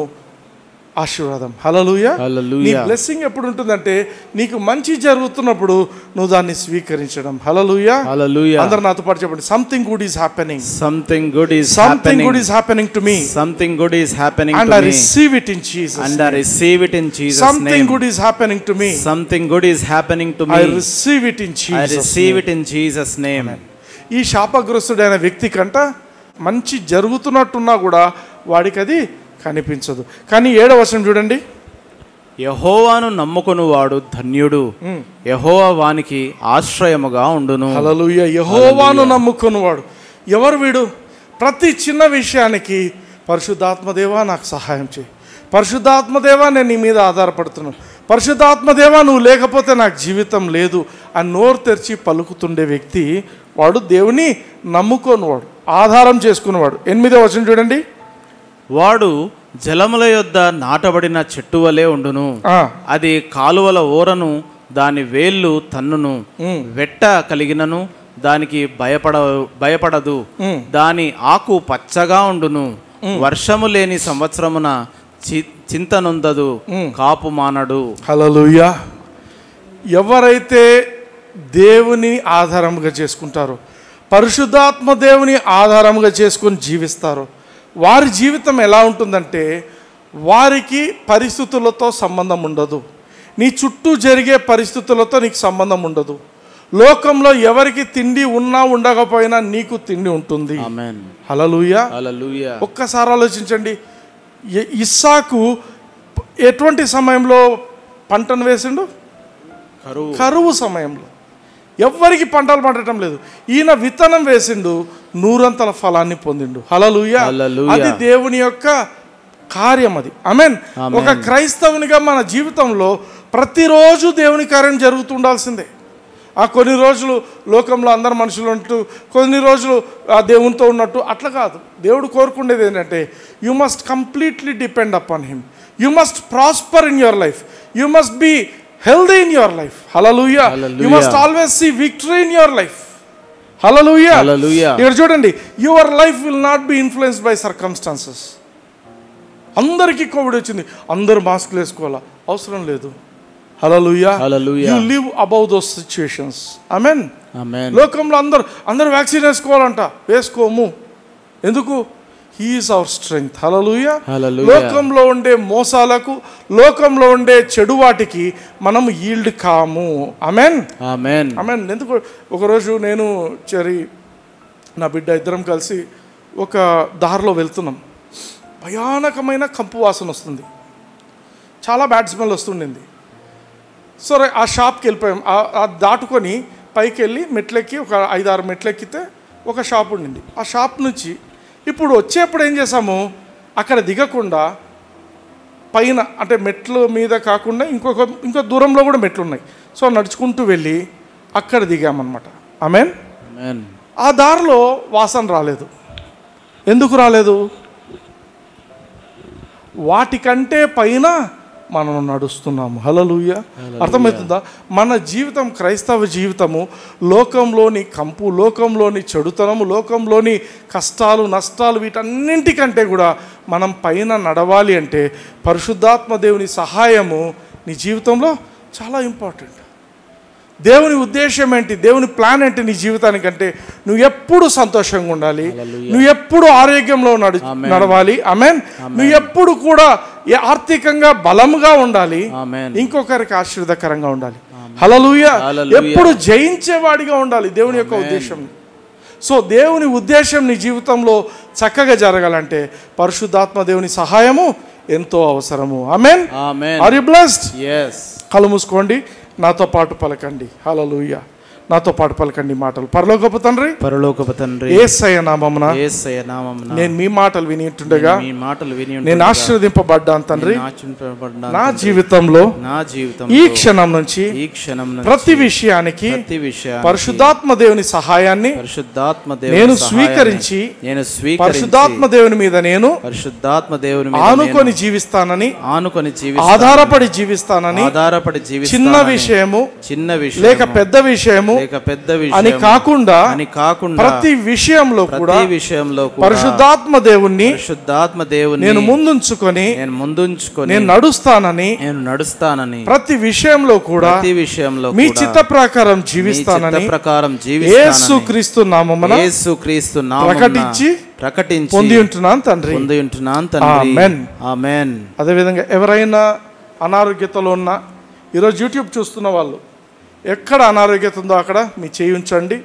ఆశీర్వాదం. హల్లెలూయా, హల్లెలూయా. నీ బ్లెస్సింగ్ ఎప్పుడు ఉంటుందంటే నీకు మంచి జరుగుతున్నప్పుడు నువ్వు దాన్ని స్వీకరించడం. హల్లెలూయా, హల్లెలూయా. అందరూ నాతో పాటు చెప్పండి. Something good is happening. Something good is Something good is happening to me. Something good is happening and to I me. receive it in Jesus. And I receive it in Jesus' Something name. good is happening to me. Something good is happening to me. I receive it in I Jesus. receive it in Jesus' name. ఈ శాపగ్రస్తుడైన వ్యక్తి కంట మంచి జరుగుతున్నట్టున్నా కూడా వాడికి అది కనిపించదు. కానీ 7వ వచనం చూడండి. యెహోవాను నమ్ముకొనువాడు ధన్యుడు, యెహోవా వానికి ఆశ్రయముగా ఉండును. హల్లెలూయా. యెహోవాను నమ్ముకొనువాడు ఎవరు? వీడు ప్రతి చిన్న విషయానికి పరిశుద్ధాత్మదేవా నాకు సహాయం చేయి, పరిశుద్ధాత్మదేవా నేను నీ మీద ఆధారపడుతున్నాను, పరిశుద్ధాత్మదేవా నువ్వు లేకపోతే నాకు జీవితం లేదు అని నోరు తెరిచి పలుకుతుండే వ్యక్తి వాడు దేవుని నమ్ముకోనివాడు, ఆధారం చేసుకునేవాడు. 8వ వచనం చూడండి. వాడు జలముల యొద్ద నాటబడిన చెట్టు వలె ఉండును. అది కాలువల ఓరను దాని వేళ్ళు తన్నును. వెట్ట కలిగినను దానికి భయపడదు. దాని ఆకు పచ్చగా ఉండును. వర్షము లేని సంవత్సరమున చింతనుందదు, కాపు మానడు. హల్లెలూయా. ఎవరైతే దేవుని ఆధారముగా చేసుకుంటారో, పరిశుద్ధాత్మ దేవుని ఆధారముగా చేసుకొని జీవిస్తారో వారి జీవితం ఎలా ఉంటుందంటే వారికి పరిస్థితులతో సంబంధం ఉండదు. నీ చుట్టూ జరిగే పరిస్థితులతో నీకు సంబంధం ఉండదు. లోకంలో ఎవరికి తిండి ఉన్నా ఉండకపోయినా నీకు తిండి ఉంటుంది. ఆమేన్. హల్లెలూయా, హల్లెలూయా. ఒక్కసారి ఆలోచించండి. ఇస్సాకు ఎటువంటి సమయంలో పంటను వేసిండు? కరువు సమయంలో. ఎవ్వరికి పంటలు పండటం లేదు. ఈయన విత్తనం వేసిండు, 100 ఫలాన్ని పొందిండు. హల్లెలూయా. అది దేవుని యొక్క కార్యం. అది ఆమేన్. ఒక క్రైస్తవునిగా మన జీవితంలో ప్రతిరోజు దేవుని కార్యం జరుగుతుండాల్సిందే. కొన్ని రోజులు లోకంలో అందరు మనుషులు ఉంటూ కొన్ని రోజులు ఆ దేవునితో ఉన్నట్టు అట్లా కాదు. దేవుడు కోరుకునేది ఏంటంటే you must completely depend upon him. You must prosper in your life. You must be healthy in your life. Hallelujah. You must always see victory in your life. Hallelujah. Here చూడండి, your life will not be influenced by circumstances. అందరికీ కోవిడ్ వచ్చింది, అందరూ మాస్కులు వేసుకోవాలా, అవసరం లేదు. Hallelujah. You live above those situations. Amen. లోకంలో అందరూ వ్యాక్సిన్ వేసుకోవాలంట, వేసుకోము. ఎందుకు? He is our strength. Hallelujah. లోకంలో ఉండే మోసాలకు, లోకంలో ఉండే చెడు వాటికి మనం ఈల్డ్ కాము. ఆమెన్. ఎందుకు? ఒకరోజు నేను నా బిడ్డ ఇద్దరం కలిసి ఒక దారిలో వెళ్తున్నాం. భయానకమైన కంపు వాసన వస్తుంది, చాలా బ్యాడ్ స్మెల్ వస్తుండింది. సరే ఆ షాప్కి వెళ్ళిపోయాం. దాటుకొని పైకి వెళ్ళి మెట్లెక్కి ఒక 5-6 మెట్లెక్కితే ఒక షాప్ ఉండింది. ఆ షాప్ నుంచి ఇప్పుడు వచ్చేప్పుడు ఏం చేసాము, అక్కడ దిగకుండా పైన అంటే మెట్ల మీద కాకుండా ఇంకో దూరంలో కూడా మెట్లు ఉన్నాయి. సో నడుచుకుంటూ వెళ్ళి అక్కడ దిగామన్నమాట. ఆమెన్. ఆ దారిలో వాసన రాలేదు. ఎందుకు రాలేదు? వాటికంటే పైన మనం నడుస్తున్నాము. హల్లెలూయా. అర్థమవుతుందా? మన జీవితం, క్రైస్తవ జీవితము లోకంలోని కంపు, లోకంలోని చెడుతనము, లోకంలోని కష్టాలు నష్టాలు వీటన్నింటికంటే కూడా మనం పైన నడవాలి అంటే పరిశుద్ధాత్మ దేవుని సహాయము నీ జీవితంలో చాలా ఇంపార్టెంట్. దేవుని ఉద్దేశం ఏంటి, దేవుని ప్లాన్ ఏంటి నీ జీవితానికంటే నువ్వు ఎప్పుడు సంతోషంగా ఉండాలి, నువ్వు ఎప్పుడు ఆరోగ్యంలో నడవాలి. ఆమేన్. నువ్వు ఎప్పుడు కూడా ఆర్థికంగా బలంగా ఉండాలి, ఇంకొకరికి ఆశీర్వాదకరంగా ఉండాలి. హల్లెలూయా. ఎప్పుడు జయించేవాడిగా ఉండాలి, దేవుని యొక్క ఉద్దేశం. సో దేవుని ఉద్దేశం నీ జీవితంలో చక్కగా జరగాలంటే పరిశుద్ధాత్మ దేవుని సహాయము ఎంతో అవసరము. ఆమేన్. Are you blessed? కళ్ళు మూసుకోండి, నాతో పాటు పలకండి. హల్లెలూయా. నాతో పాటు పలకండి మాటలు. పరలోకపు తండ్రి, యేసయ్య నామమున నేను మీ మాటలు వినింటుండగా నేను ఆశీర్వదింపబడ్డాను తండ్రి. నా జీవితంలో ఈ క్షణం నుంచి ప్రతి విషయానికి పరిశుద్ధాత్మ దేవుని సహాయాన్ని నేను స్వీకరించి పరిశుద్ధాత్మ దేవుని మీద నేను ఆనుకొని జీవిస్తానని, ఆధారపడి జీవిస్తానని, చిన్న విషయము లేక పెద్ద విషయము అని కాకుండా ప్రతి విషయంలో కూడా పరిశుద్ధాత్మ దేవుణ్ణి నేను ముందుంచుకొని నేను నడుస్తానని, ప్రతి విషయంలో కూడా మీ చిత్త ప్రకారం జీవిస్తానని యేసుక్రీస్తు నామమున ప్రకటించి పొంది ఉంటున్నాను తండ్రి. ఆమేన్. అదేవిధంగా ఎవరైనా అనారోగ్యతలో ఉన్నా, ఈరోజు యూట్యూబ్ చూస్తున్న వాళ్ళు ఎక్కడ అనారోగ్యత ఉందో అక్కడ మీ చేయి ఉంచండి.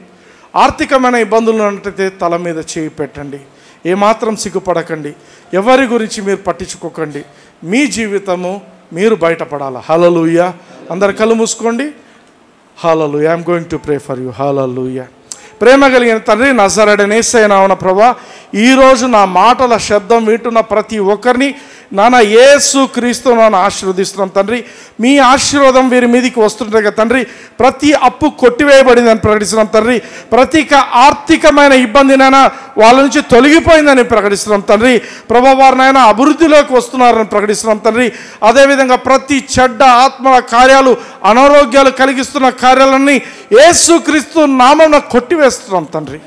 ఆర్థికమైన ఇబ్బందులు ఉన్నట్టయితే తల మీద చేయి పెట్టండి. ఏమాత్రం సిగ్గుపడకండి, ఎవరి గురించి మీరు పట్టించుకోకండి. మీ జీవితము మీరు బయటపడాలి. హల్లెలూయా. అందరు కళ్ళు మూసుకోండి. హల్లెలూయా. I'm going to pray for you. హల్లెలూయా. ప్రేమ కలిగిన తండ్రి, నజరేయుడైన యేసయ్య నామమున ప్రభువా, ఈరోజు నా మాటల శబ్దం వింటున్న ప్రతి ఒక్కరిని నాన్న యేసు క్రీస్తు నాన్న ఆశీర్వదిస్తున్నాం తండ్రి. మీ ఆశీర్వాదం వీరి మీదకి వస్తుంటే కదా తండ్రి. ప్రతి అప్పు కొట్టివేయబడిందని ప్రకటిస్తున్నాం తండ్రి. ప్రతి ఆర్థికమైన ఇబ్బందినైనా వాళ్ళ నుంచి తొలగిపోయిందని ప్రకటిస్తున్నాం తండ్రి. ప్రభువా, వారినైనా అభివృద్ధిలోకి వస్తున్నారని ప్రకటిస్తున్నాం తండ్రి. అదేవిధంగా ప్రతి చెడ్డ ఆత్మల కార్యాలు, అనారోగ్యాలు కలిగిస్తున్న కార్యాలన్నీ యేసు క్రీస్తు నామమున కొట్టివేస్తున్నాం తండ్రి.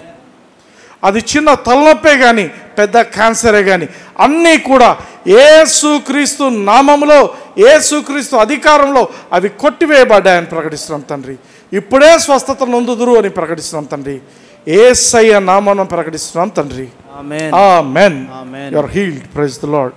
అది చిన్న తలనొప్పే కానీ పెద్ద క్యాన్సరే కానీ అన్నీ కూడా యేసుక్రీస్తు నామములో, యేసుక్రీస్తు అధికారంలో అవి కొట్టివేయబడ్డాయని ప్రకటిస్తున్నాం తండ్రి. ఇప్పుడే స్వస్థత నొందుదురు అని ప్రకటిస్తున్నాం తండ్రి. యేసయ్య నామమున ప్రకటిస్తున్నాం తండ్రి. ఆమేన్. You are healed. Praise the lord.